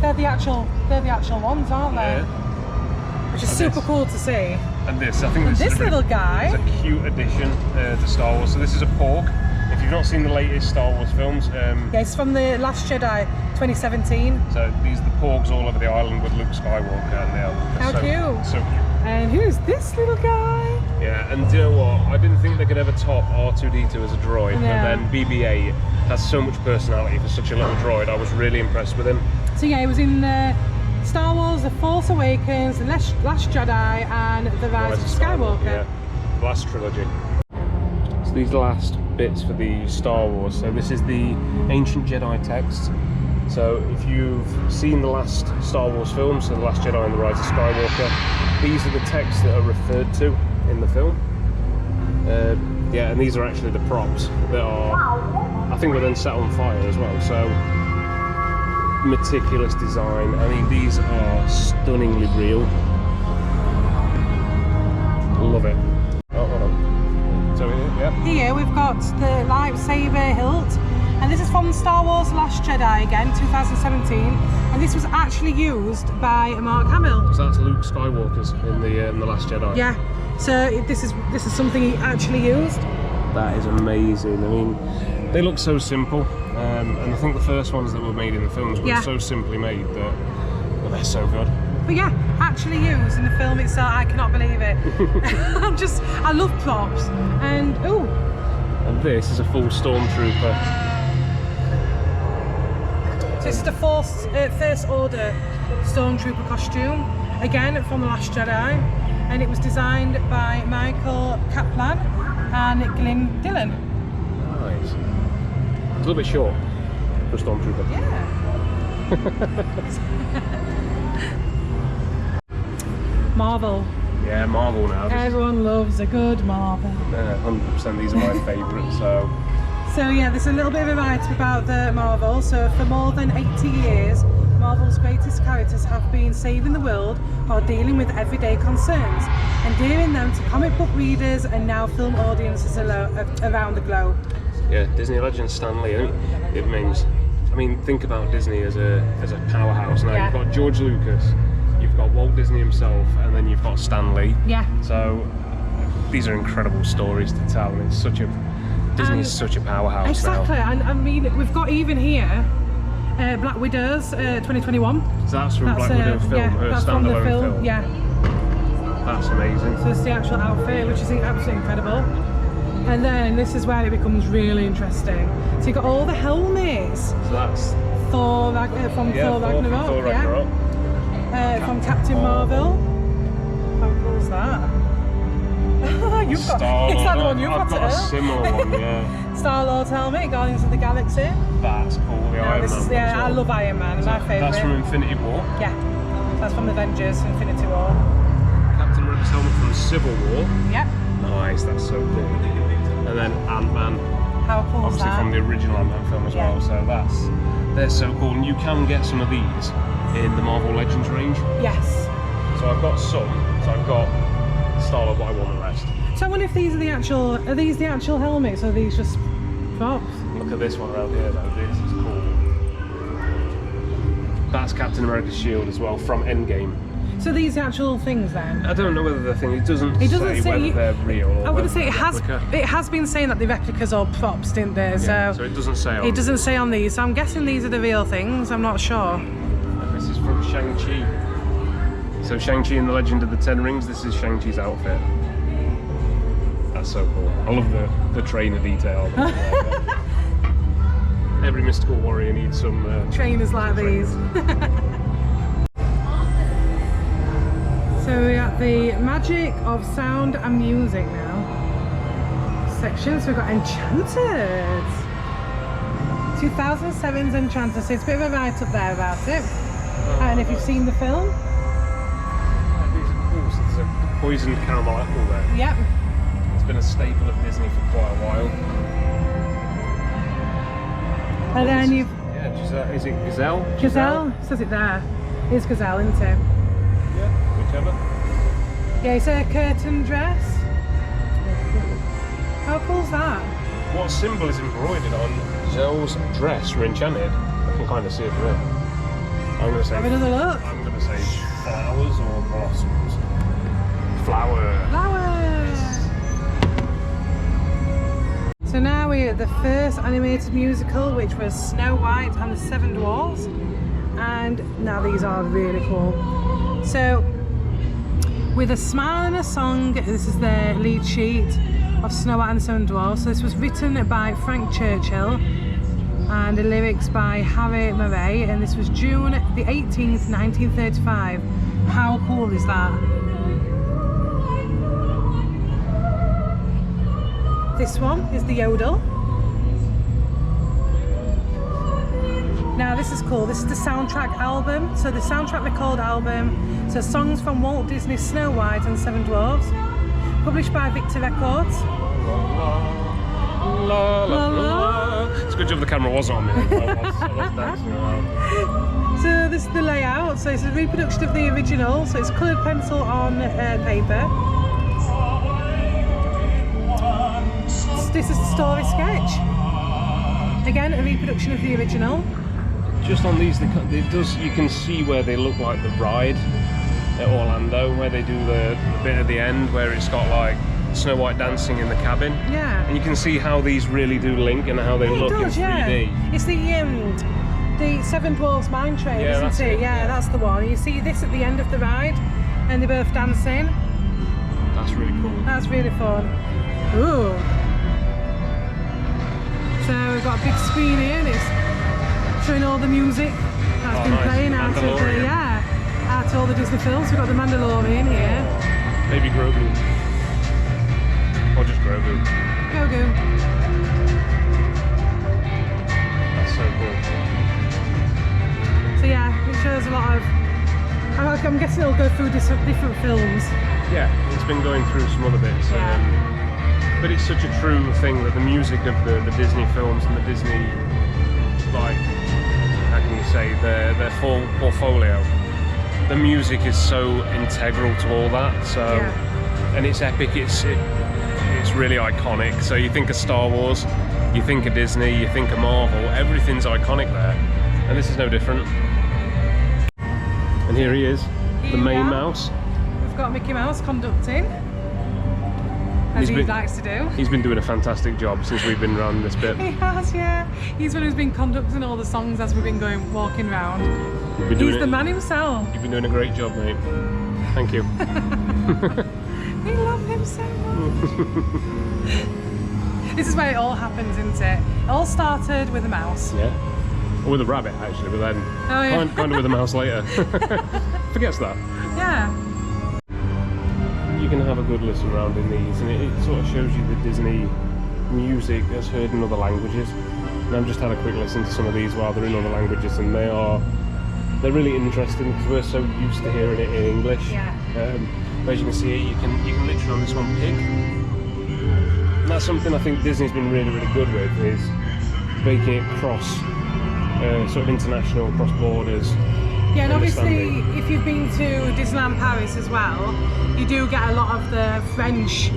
they're the actual ones, aren't they? Yeah. Which is super cool to see. And this, I think this little guy is a cute addition to Star Wars. So this is a porg. If you've not seen the latest Star Wars films, yeah, it's from The Last Jedi 2017. So these are the porgs all over the island with Luke Skywalker, and they're How so cute. So cute. And who's this little guy? Yeah, and do you know what? I didn't think they could ever top R2-D2 as a droid, No. and then BB-8 has so much personality for such a little droid. I was really impressed with him. So yeah, it was in Star Wars, The Force Awakens, The Last Jedi, and The Rise of Skywalker. Yeah, the last trilogy. So these last bits for the Star Wars. So this is the ancient Jedi text. So if you've seen the last Star Wars films, so The Last Jedi and The Rise of Skywalker, these are the texts that are referred to in the film. Yeah, and these are actually the props that are, I think, were then set on fire as well. So meticulous design. I mean, these are stunningly real. Love it. Oh, hold on. So here we've got the lightsaber hilt, and this is from Star Wars Last Jedi again, 2017, and this was actually used by Mark Hamill. So that's Luke Skywalker's in the Last Jedi. Yeah. So this is something he actually used. That is amazing. I mean, they look so simple, and I think the first ones that were made in the films were so simply made that they're so good. But yeah, actually used in the film itself. I cannot believe it. I love props. And and this is a full stormtrooper. So this is the First Order stormtrooper costume, again from The Last Jedi, and it was designed by Michael Kaplan and Glyn Dillon. Nice. It's a little bit short. a stormtrooper. Yeah. Marvel. Yeah, Marvel now. Everyone loves a good Marvel. 100%. These are my favourites. So yeah, there's a little bit of a write about the Marvel. So for more than 80 years, Marvel's greatest characters have been saving the world while dealing with everyday concerns, endearing them to comic book readers and now film audiences around the globe. Yeah, Disney legend Stan Lee. It means, I mean, think about Disney as a powerhouse. Now you've got George Lucas, you've got Walt Disney himself, and then you've got Stan Lee. Yeah. So these are incredible stories to tell, and it's such a Disney is such a powerhouse. Exactly, now. And I mean, we've got even here Black Widow's 2021. So that's from Black Widow film, her that's from the standalone film. Yeah. That's amazing. So it's the actual outfit, which is absolutely incredible. And then this is where it becomes really interesting. So you've got all the helmets. So that's Thor from Thor Ragnarok. Thor Ragnarok. From Captain Marvel. How cool is that? You've got Star-Lord. it's like the one you've I've got a similar one, yeah. Star-Lord's helmet, Guardians of the Galaxy. That's cool. The Iron Man. Yeah, I love Iron Man. My favourite. That's from Infinity War. Yeah, that's from Avengers, Infinity War. Captain America's helmet from Civil War. Yep. Nice, that's so cool. And then Ant-Man. How cool Obviously is that? from the original Ant-Man film as well. So they're so cool. And you can get some of these in the Marvel Legends range. Yes. So I've got some. So I've got Star-Lord, but I want the rest. So I wonder if these are the actual helmets, or are these just props? Look at this one around here though, this is cool. That's Captain America's shield as well from Endgame. So these are actual things then? I don't know whether they're things, it doesn't say whether they're real or I'm going to say replica. it has been saying that the replicas are props, didn't they? Yeah, so it doesn't say on it doesn't say on these, so I'm guessing these are the real things, I'm not sure. And this is from Shang-Chi. So Shang-Chi and the Legend of the Ten Rings, this is Shang-Chi's outfit. That's so cool. I love the trainer detail. Every mystical warrior needs some trainers like these. So we're at the Magic of Sound and Music now section. So we've got Enchanted. 2007's Enchanted. So it's a bit of a write up there about it. And if you've seen the film. These are cool. So there's a poisoned caramel apple there. Yep. Been a staple of Disney for quite a while. And then you've... Yeah, Giselle. Is it Gazelle? Gazelle? It says it there. It's Gazelle, isn't it? Yeah, whichever. Yeah, it's a curtain dress. How cool's that? What symbol is embroidered on Giselle's dress from Enchanted? I can kind of see it there. I'm going to say... Have another look. I'm going to say flowers or blossoms. Flowers. So now we're at the first animated musical, which was Snow White and the Seven Dwarfs, and now these are really cool. So, with a smile and a song, this is the lead sheet of Snow White and the Seven Dwarfs. So this was written by Frank Churchill, and the lyrics by Harry Murray, and this was June the 18th, 1935. How cool is that? This one is the Yodel. Now this is cool, this is the soundtrack album. So the soundtrack record album, so songs from Walt Disney's Snow White and Seven Dwarfs, published by Victor Records. La, la, la. It's a good job the camera wasn't on me. I was dancing around. So this is the layout, so it's a reproduction of the original, so it's coloured pencil on paper. This is the story sketch. Again, a reproduction of the original. Just on these, it does. You can see where they look like the ride at Orlando, where they do the bit at the end where it's got like Snow White dancing in the cabin. Yeah. And you can see how these really do link and how they look in 3D. Yeah. It's the Seven Dwarfs Mine Train, isn't it? Yeah, that's the one. You see this at the end of the ride, and they're both dancing. That's really cool. That's really fun. Ooh. So we've got a big screen here, and it's showing all the music that's been playing out of all the Disney films. We've got the Mandalorian here. Maybe Grogu. Or just Grogu. Grogu. That's so cool. lot of... I'm guessing it'll go through different films. Yeah, it's been going through some other bits. Yeah. But it's such a true thing that the music of the Disney films and the Disney, like, how can you say, their full portfolio, the music is so integral to all that. So, and it's epic. It's really iconic. So you think of Star Wars, you think of Disney, you think of Marvel. Everything's iconic there, and this is no different. And here he is, the main mouse. We've got Mickey Mouse conducting, as he likes to do. He's been doing a fantastic job since we've been around this bit. He has, yeah. He's the one who's been conducting all the songs as we've been walking around. He's the man himself. You've been doing a great job, mate. Thank you. We love him so much. This is where it all happens, isn't it? It all started with a mouse. Yeah. Or with a rabbit, actually, but then kind of with a mouse later. Forgets that. Yeah. You can have a good listen around in these, and it sort of shows you the Disney music as heard in other languages. And I've just had a quick listen to some of these while they're in other languages, and they're really interesting because we're so used to hearing it in English. Yeah. As you can see, you can literally on this one pig. And that's something I think Disney's been really, really good with, is making it cross sort of international, cross borders. Yeah, and obviously if you've been to Disneyland Paris as well, you do get a lot of the French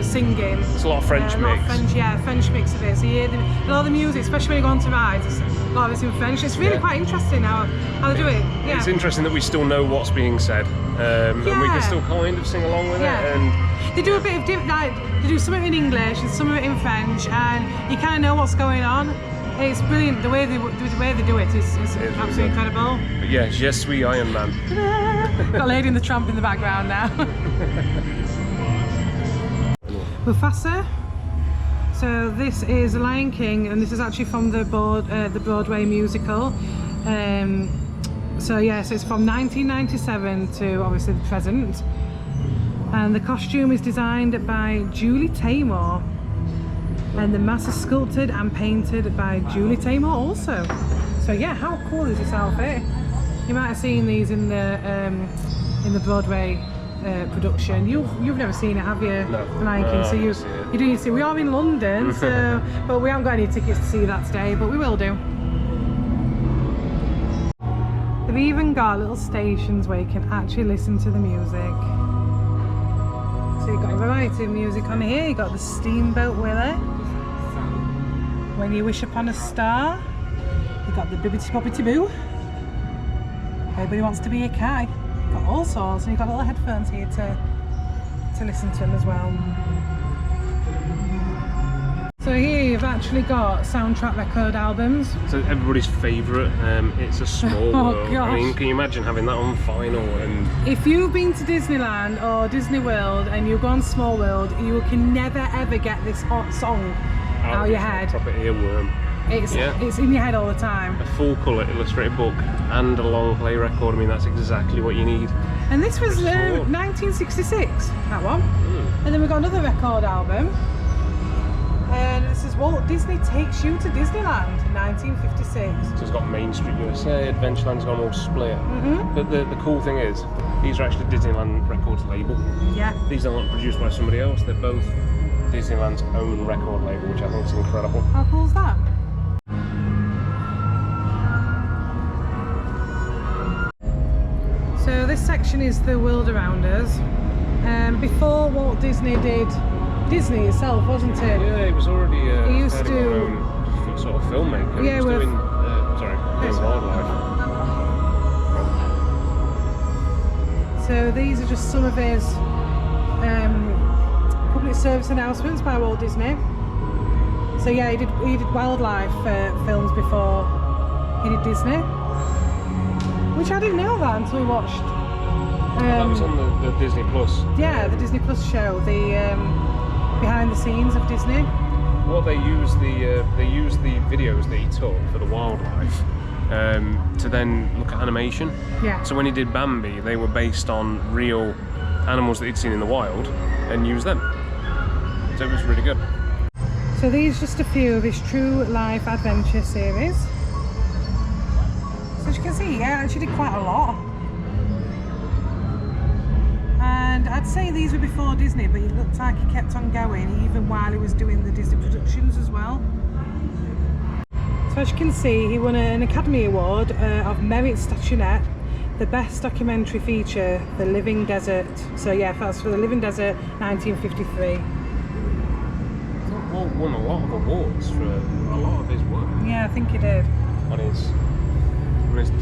singing. It's a lot of French mix. French mix of it. So you hear a lot of the music, especially when you go on to rides, it's a lot of it's in French. It's really quite interesting how they do it. Yeah. It's interesting that we still know what's being said, and we can still kind of sing along with it. And they do a bit of they do some of it in English and some of it in French, and you kind of know what's going on. It's brilliant. The way they do it is absolutely incredible. But yeah, je suis Iron Man. Got Lady and the Tramp in the background now. Mufasa. So this is Lion King, and this is actually from the Broadway musical. So it's from 1997 to obviously the present. And the costume is designed by Julie Taymor. And the mask is sculpted and painted by Julie Taymor also. So yeah, how cool is this outfit? You might have seen these in the Broadway production. You've never seen it, have you? No. Lion King. So you do need to see. We are in London, so but we haven't got any tickets to see that today, but we will do. They've even got little stations where you can actually listen to the music. So you've got a variety of music on here. You've got the Steamboat Willie, When You Wish Upon a Star. You've got the Bibbidi Bobbidi Boo, Everybody Wants to Be a Cat. You've got all sorts, and you've got little headphones here to listen to them as well. So here you've actually got soundtrack record albums. So everybody's favourite, It's a Small World. Gosh. I mean, can you imagine having that on vinyl? And if you've been to Disneyland or Disney World and you go on Small World, you can never ever get this hot song out of your head. Proper earworm. It's in your head all the time. A full colour illustrated book and a long play record. I mean, that's exactly what you need. And this was 1966, that one. And then we've got another record album. And this is Walt Disney Takes You to Disneyland, 1956. So it's got Main Street USA, Adventureland's gone all split. But the cool thing is, these are actually Disneyland Records label. Yeah. These are not produced by somebody else, they're both Disneyland's own record label, which I think is incredible. How cool is that? So this section is the world around us. Before Walt Disney did Disney itself, wasn't it? Yeah, he was already he used to sort of filmmaker. Yeah, he was doing wildlife. So these are just some of his public service announcements by Walt Disney. So yeah, he did wildlife films before he did Disney, which I didn't know that until we watched. That was on the Disney Plus. Yeah, the Disney Plus show, the behind the scenes of Disney. Well, they use the videos that he took for the wildlife to then look at animation. Yeah. So when he did Bambi, they were based on real animals that he'd seen in the wild and used them. So it was really good. So these are just a few of his True Life Adventure series. So So as you can see, he actually did quite a lot. And I'd say these were before Disney, but it looked like he kept on going even while he was doing the Disney productions as well. So as you can see, he won an Academy Award of Merit Statuette, the Best Documentary Feature, The Living Desert. So yeah, that's for The Living Desert, 1953. Walt won a lot of awards for a lot of his work. Yeah, I think he did. On his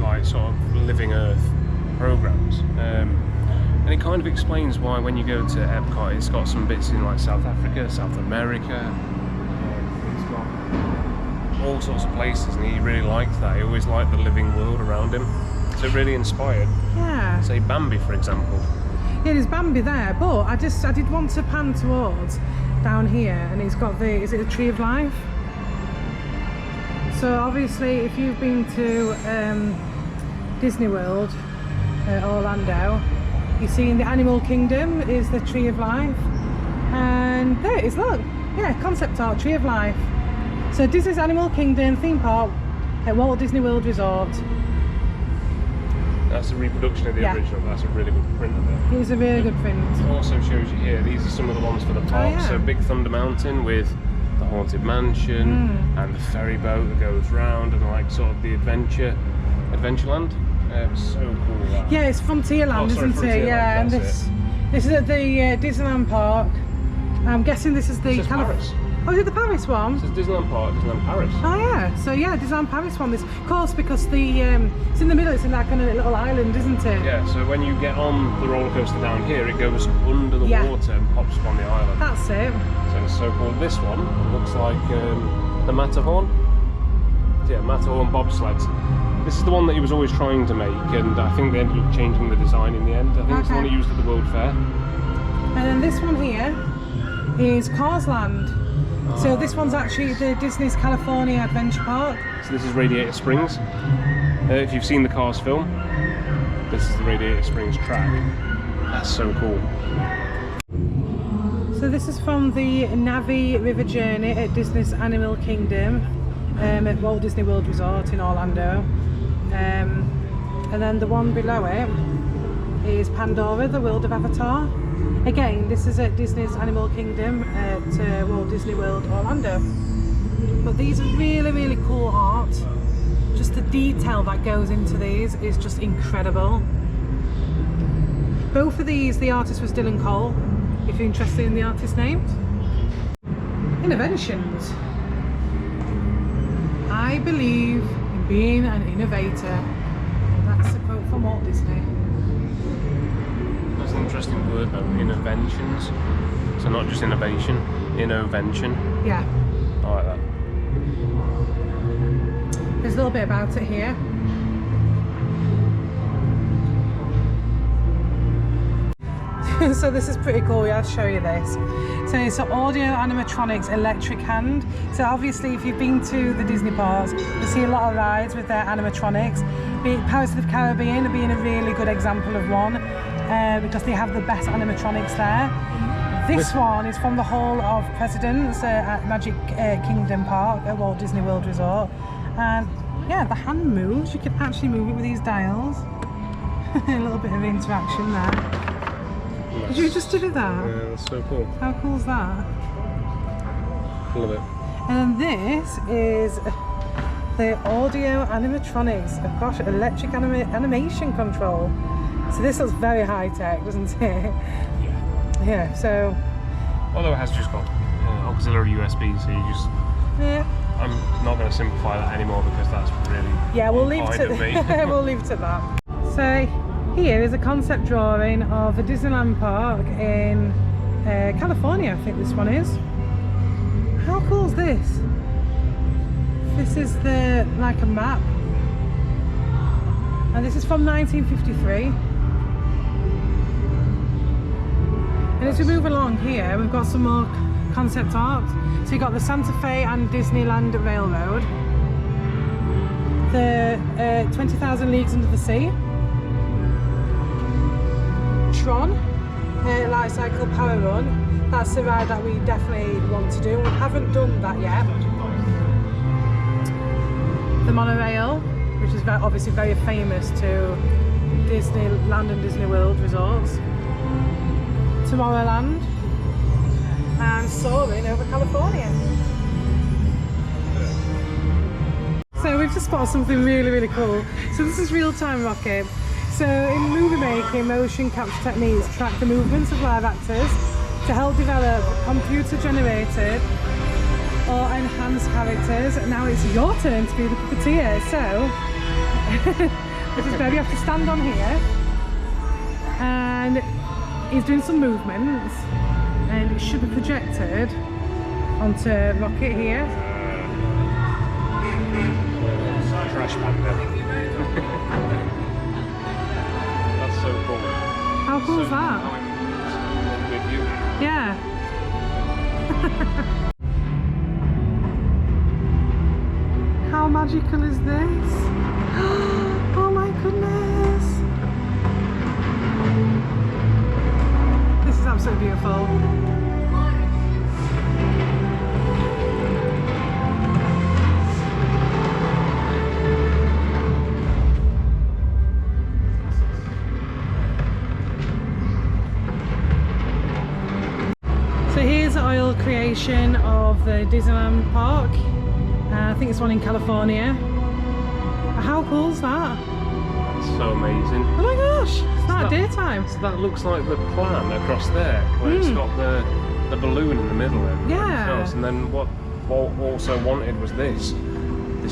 like sort of Living Earth programs. And it kind of explains why when you go to Epcot, it's got some bits in like South Africa, South America. It's got all sorts of places, and he really liked that. He always liked the living world around him. So it really inspired. Yeah. Say Bambi, for example. Yeah, there's Bambi there, but I did want to pan towards down here, and it's got the, is it the Tree of Life? So obviously, if you've been to Disney World, Orlando, you see in the Animal Kingdom is the Tree of Life, and there it is, look, yeah, concept art, Tree of Life. So Disney's Animal Kingdom theme park at Walt Disney World Resort. That's a reproduction of the original, that's a really good print of it. It is a really good print. It also shows you here, these are some of the ones for the park. yeah. So Big Thunder Mountain with the Haunted Mansion and the ferry boat that goes round, and like sort of the Adventureland. So cool. That. Yeah, it's Frontierland, isn't it? Yeah, and this is at the Disneyland Park. I'm guessing this is the Paris. Oh, is it the Paris one? This is Disneyland Park, Disneyland Paris. Oh yeah, so yeah, Disneyland Paris one. This, of course, because the it's in the middle. It's in that kind of little island, isn't it? Yeah. So when you get on the roller coaster down here, it goes under the water and pops up on the island. That's it. So it's so cool. This one looks like the Matterhorn. Yeah, Matterhorn bobsleds. This is the one that he was always trying to make, and I think they ended up changing the design in the end. I think it's the one he used at the World Fair. And then this one here is Cars Land. So this one's actually the Disney's California Adventure Park. So this is Radiator Springs. If you've seen the Cars film, this is the Radiator Springs track. That's so cool. So this is from the Navi River Journey at Disney's Animal Kingdom at Walt Disney World Resort in Orlando. And then the one below it is Pandora, the World of Avatar. Again, this is at Disney's Animal Kingdom at Walt Disney World Orlando. But these are really, really cool art. Just the detail that goes into these is just incredible. Both of these, the artist was Dylan Cole, if you're interested in the artist names. Innovations. I believe in being an innovator. And that's a quote from Walt Disney. That's an interesting word though, innovations. So not just innovation, innovention. Yeah. I like that. There's a little bit about it here. So this is pretty cool, I'll show you this. So it's an audio animatronics electric hand. So obviously if you've been to the Disney parks, you see a lot of rides with their animatronics. Pirates of the Caribbean being a really good example of one, because they have the best animatronics there. This one is from the Hall of Presidents at Magic Kingdom Park at Walt Disney World Resort. And yeah, the hand moves, you can actually move it with these dials. A little bit of interaction there. Did you just do that? Yeah, that's so cool. How cool is that? Love it. And this is the audio animatronics. Oh gosh, electric animation control. So this looks very high tech, doesn't it? Yeah. Yeah, so... Although it has just got auxiliary USB, so you just... Yeah. I'm not going to simplify that anymore because that's really... Yeah, we'll leave it at we'll leave it at that. So here is a concept drawing of the Disneyland Park in California, I think this one is. How cool is this? This is like a map. And this is from 1953. And as we move along here, we've got some more concept art. So you've got the Santa Fe and Disneyland Railroad, the 20,000 Leagues Under the Sea, Tron, Light Cycle Power Run. That's the ride that we definitely want to do. We haven't done that yet. The monorail, which is obviously very famous to Disneyland and Disney World resorts. Tomorrowland. And soaring over California. So we've just spotted something really, really cool. So this is real-time rocket. So in movie making, motion capture techniques track the movements of live actors to help develop computer-generated or enhanced characters. Now it's your turn to be the puppeteer. So this is where you have to stand on here, and he's doing some movements, and it should be projected onto Rocket here. Trash panda. That's so cool. How cool is that? With you. Yeah. How magical is this? Oh my goodness. This is absolutely beautiful. So here's the oil creation of the Disneyland park. I think it's one in California. How cool is that? It's so amazing. Oh my gosh, it's not daytime. So that looks like the plan across there, where it's got the balloon in the middle and Yeah. else. And then what Walt also wanted was this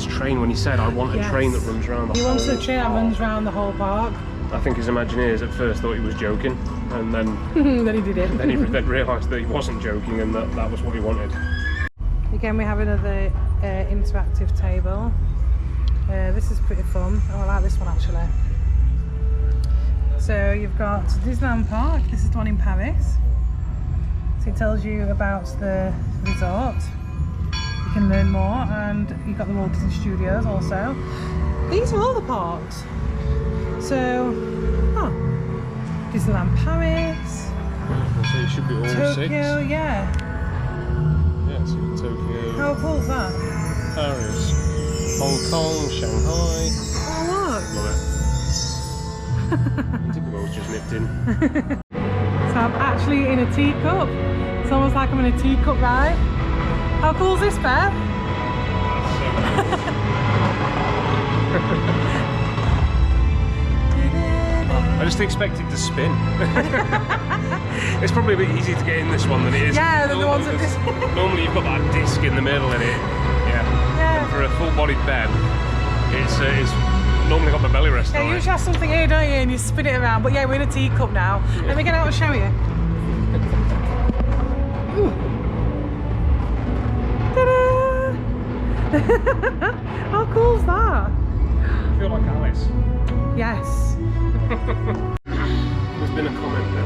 train. When he said, I want a train that runs around the He whole wants a train that runs around the whole park. I think his Imagineers at first thought he was joking, and then Then he did it. then he realised that he wasn't joking and that was what he wanted. Again, we have another interactive table. This is pretty fun. Oh, I like this one actually. So you've got Disneyland Park. This is the one in Paris. So it tells you about the resort. You can learn more, and you've got the Walt Disney Studios also. These are all the parks. So, Disneyland Paris. So it should be all Tokyo, 6. yeah. Yeah, so Tokyo, How cool is that? Paris, Hong Kong, Shanghai. Oh look. Love it. I think the world's just nipped in. So I'm actually in a teacup. It's almost like I'm in a teacup ride. How cool is this, Bev? I just expected to spin. It's probably a bit easier to get in this one than it is. Yeah, than the ones at this. Normally you've got that disc in the middle in it. Yeah. And for a full-bodied bed, it's normally got the belly rest Yeah, on you it. usually have something here, don't you? And you spin it around. But yeah, we're in a teacup now. Yeah. Let me get out and show you. Ooh. Ta-da! How cool is that? I feel like Alice. Yes. There's been a comment there.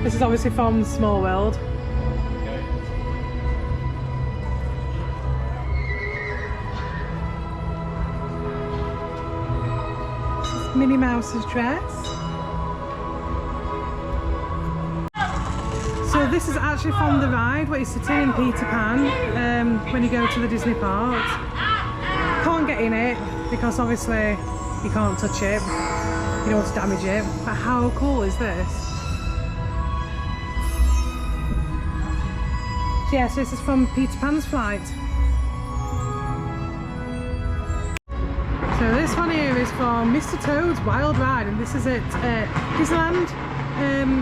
This is obviously from Small World. This is Minnie Mouse's dress. So this is actually from the ride where you're sitting in Peter Pan when you go to the Disney parks. Can't get in it because obviously you can't touch it. You don't want to damage it. But how cool is this? So yes, this is from Peter Pan's flight. So this one here is from Mr. Toad's Wild Ride, and this is at Disneyland,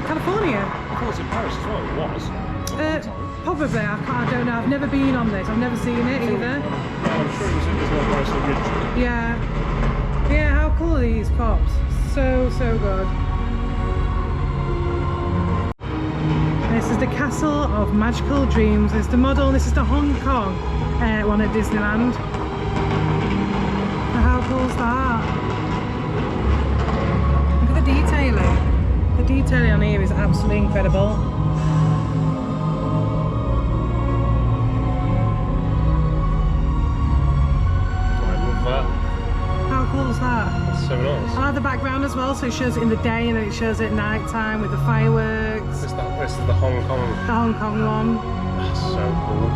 California. I thought it was in Paris as well. It was. Probably, I don't know. I've never been on this. I've never seen it either. I'm sure it was in Disneyland Paris originally. Yeah. Yeah, how cool are these props? So good. This is the Castle of Magical Dreams. This is the model. This is the Hong Kong one at Disneyland. How cool is that? Look at the detailing. The detailing on here is absolutely incredible. I love that. How cool is that? That's so nice. I like the background as well, so it shows it in the day and then it shows it at night time with the fireworks. This is the Hong Kong. The Hong Kong one. That's so cool.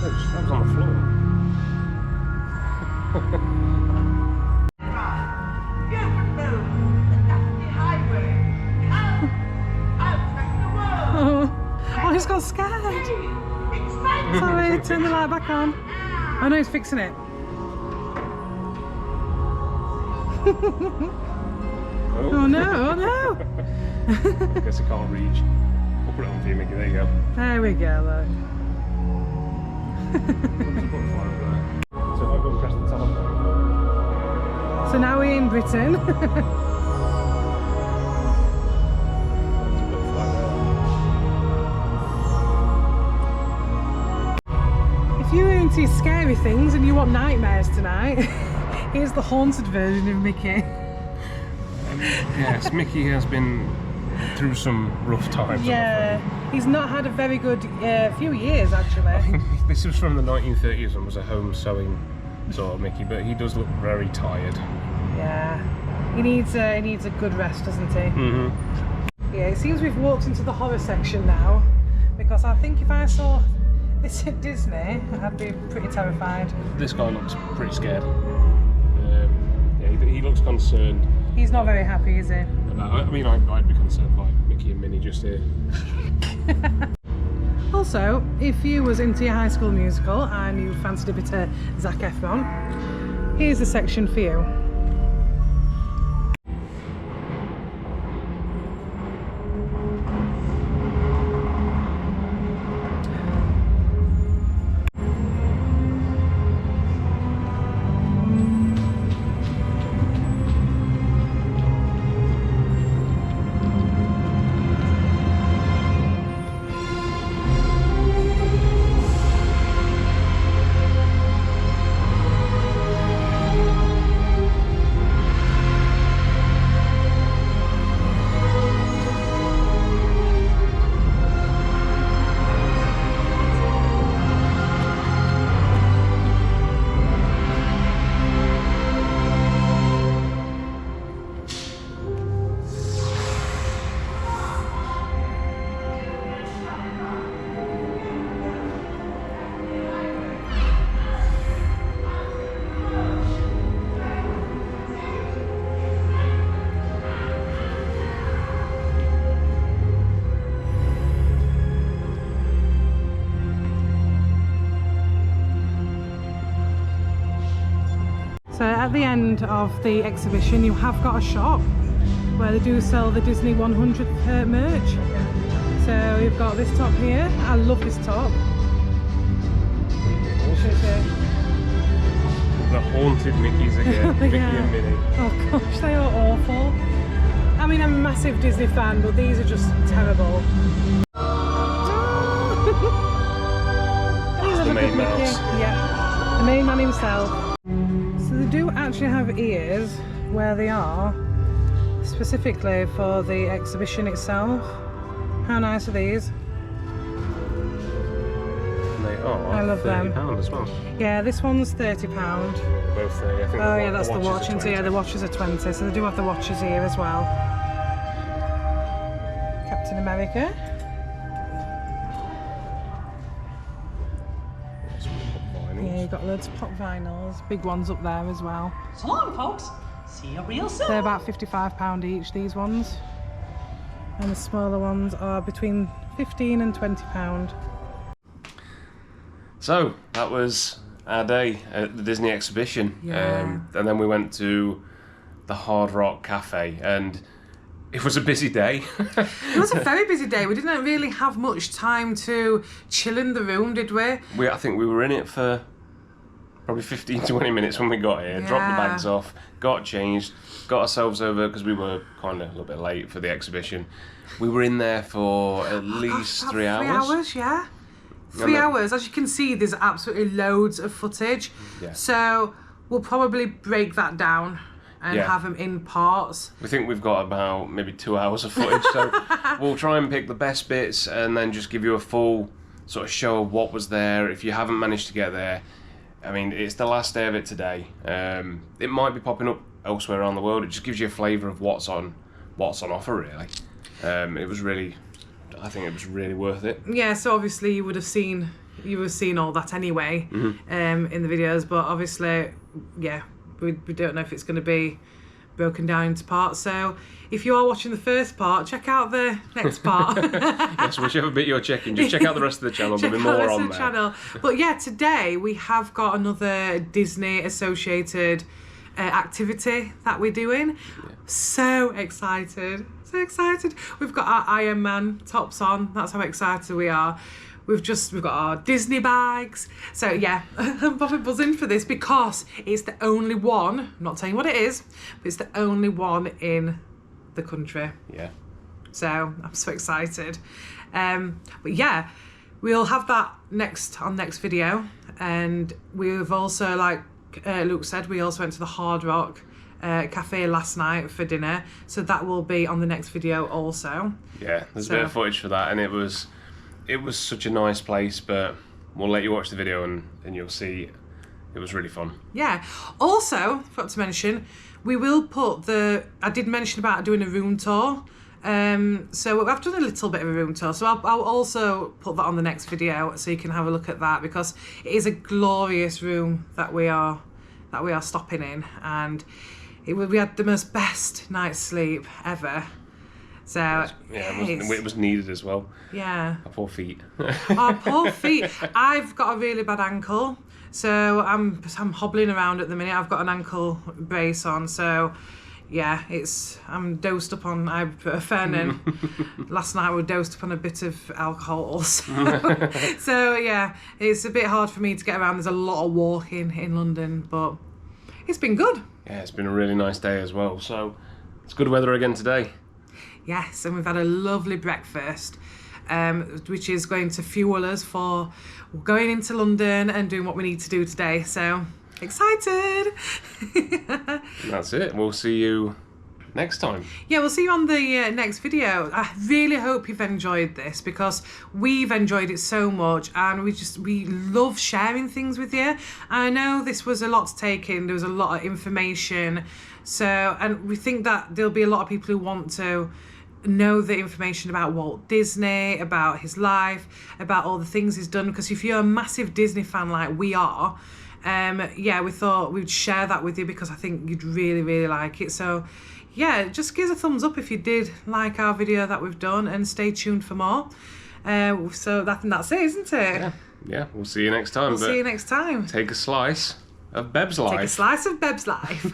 That was on the floor. Oh, he's got scared. Sorry, turn the light back on. Oh no, he's fixing it. Oh no, oh no. I guess I can't reach. We'll put it on for you, Mickey. There you go. There we go, look. So if I go and press the telephone. So now we're in Britain. If you're into scary things and you want nightmares tonight, here's the haunted version of Mickey. Yes, Mickey has been through some rough times. Yeah, he's not had a very good few years actually. I think this was from the 1930s and was a home sewing sort of Mickey, but he does look very tired. Yeah, he needs a good rest, doesn't he? Mm-hmm. Yeah, it seems we've walked into the horror section now, because I think if I saw this at Disney, I'd be pretty terrified. This guy looks pretty scared. Yeah, he looks concerned. He's not very happy, is he? I mean, I'd be concerned by Mickey and Minnie just here. Also, if you was into your High School Musical and you fancied a bit of Zac Efron, here's a section for you. So at the end of the exhibition you have got a shop where they do sell the Disney 100th merch. So you've got this top here. I love this top. The haunted Mickeys again. Mickey and Minnie. Oh gosh, they are awful. I mean, I'm a massive Disney fan, but these are just terrible. That's the main mouse. Yeah, the main man himself. So they do actually have ears where they are, specifically for the exhibition itself. How nice are these? They are. I love them. £30 as well. Yeah, this one's £30. Both 30. I think Oh yeah, that's the watch. watches are Yeah, the watches are 20. So they do have the watches here as well. Captain America. Yeah, you've got loads of pop vinyls. Big ones up there as well. So long, folks. See you real soon. They're about £55 each, these ones. And the smaller ones are between £15 and £20. So that was our day at the Disney exhibition. Yeah. And then we went to the Hard Rock Cafe, and it was a busy day. It was a very busy day. We didn't really have much time to chill in the room, did we? I think we were in it for probably 15 to 20 minutes when we got here, dropped the bags off, got changed, got ourselves over because we were kind of a little bit late for the exhibition. We were in there for at least 3 hours. 3 hours, yeah. 3 hours. As you can see, there's absolutely loads of footage. Yeah. So we'll probably break that down and have them in parts. We think we've got about maybe 2 hours of footage, so we'll try and pick the best bits and then just give you a full sort of show of what was there. If you haven't managed to get there, I mean, it's the last day of it today. It might be popping up elsewhere around the world. It just gives you a flavour of what's on offer, really. I think it was really worth it. Yeah, so obviously you would have seen all that anyway in the videos, but obviously, yeah, we don't know if it's going to be broken down into parts. So if you are watching the first part, check out the next part. Yes, whichever bit you're checking, just check out the rest of the channel. There'll be more on there. Channel. But yeah, today we have got another Disney associated activity that we're doing. Yeah. So excited. We've got our Iron Man tops on. That's how excited we are. We've got our Disney bags. So yeah, I'm probably buzzing for this because it's the only one, I'm not telling you what it is, but it's the only one in the country. Yeah. So I'm so excited. But yeah, we'll have that next video. And we've also, like Luke said, we also went to the Hard Rock cafe last night for dinner. So that will be on the next video also. Yeah, there's a bit of footage for that, and it was such a nice place, but we'll let you watch the video and you'll see it was really fun. Yeah. Also, forgot to mention, we will put I did mention about doing a room tour. So I've done a little bit of a room tour, so I'll also put that on the next video so you can have a look at that, because it is a glorious room that we are stopping in, and we had the best night's sleep ever. So it was needed as well. Yeah. Our poor feet. Our poor feet. I've got a really bad ankle, so I'm hobbling around at the minute. I've got an ankle brace on, so yeah, I'm dosed up on ibuprofen, and last night we dosed up on a bit of alcohol also. So yeah, it's a bit hard for me to get around. There's a lot of walking in London, but it's been good. Yeah, it's been a really nice day as well. So it's good weather again today. Yes, and we've had a lovely breakfast, which is going to fuel us for going into London and doing what we need to do today. So excited. That's it. We'll see you next time. Yeah, we'll see you on the next video. I really hope you've enjoyed this, because we've enjoyed it so much, and we love sharing things with you. I know this was a lot to take in. There was a lot of information. So, and we think that there'll be a lot of people who want to know the information about Walt Disney, about his life, about all the things he's done, because if you're a massive Disney fan like we are, we thought we'd share that with you, because I think you'd really, really like it. So yeah, just give us a thumbs up if you did like our video that we've done, and stay tuned for more. So that's it, isn't it? Yeah, we'll see you next time. See you next time. Take a slice of Beb's life. Take a slice of Beb's life.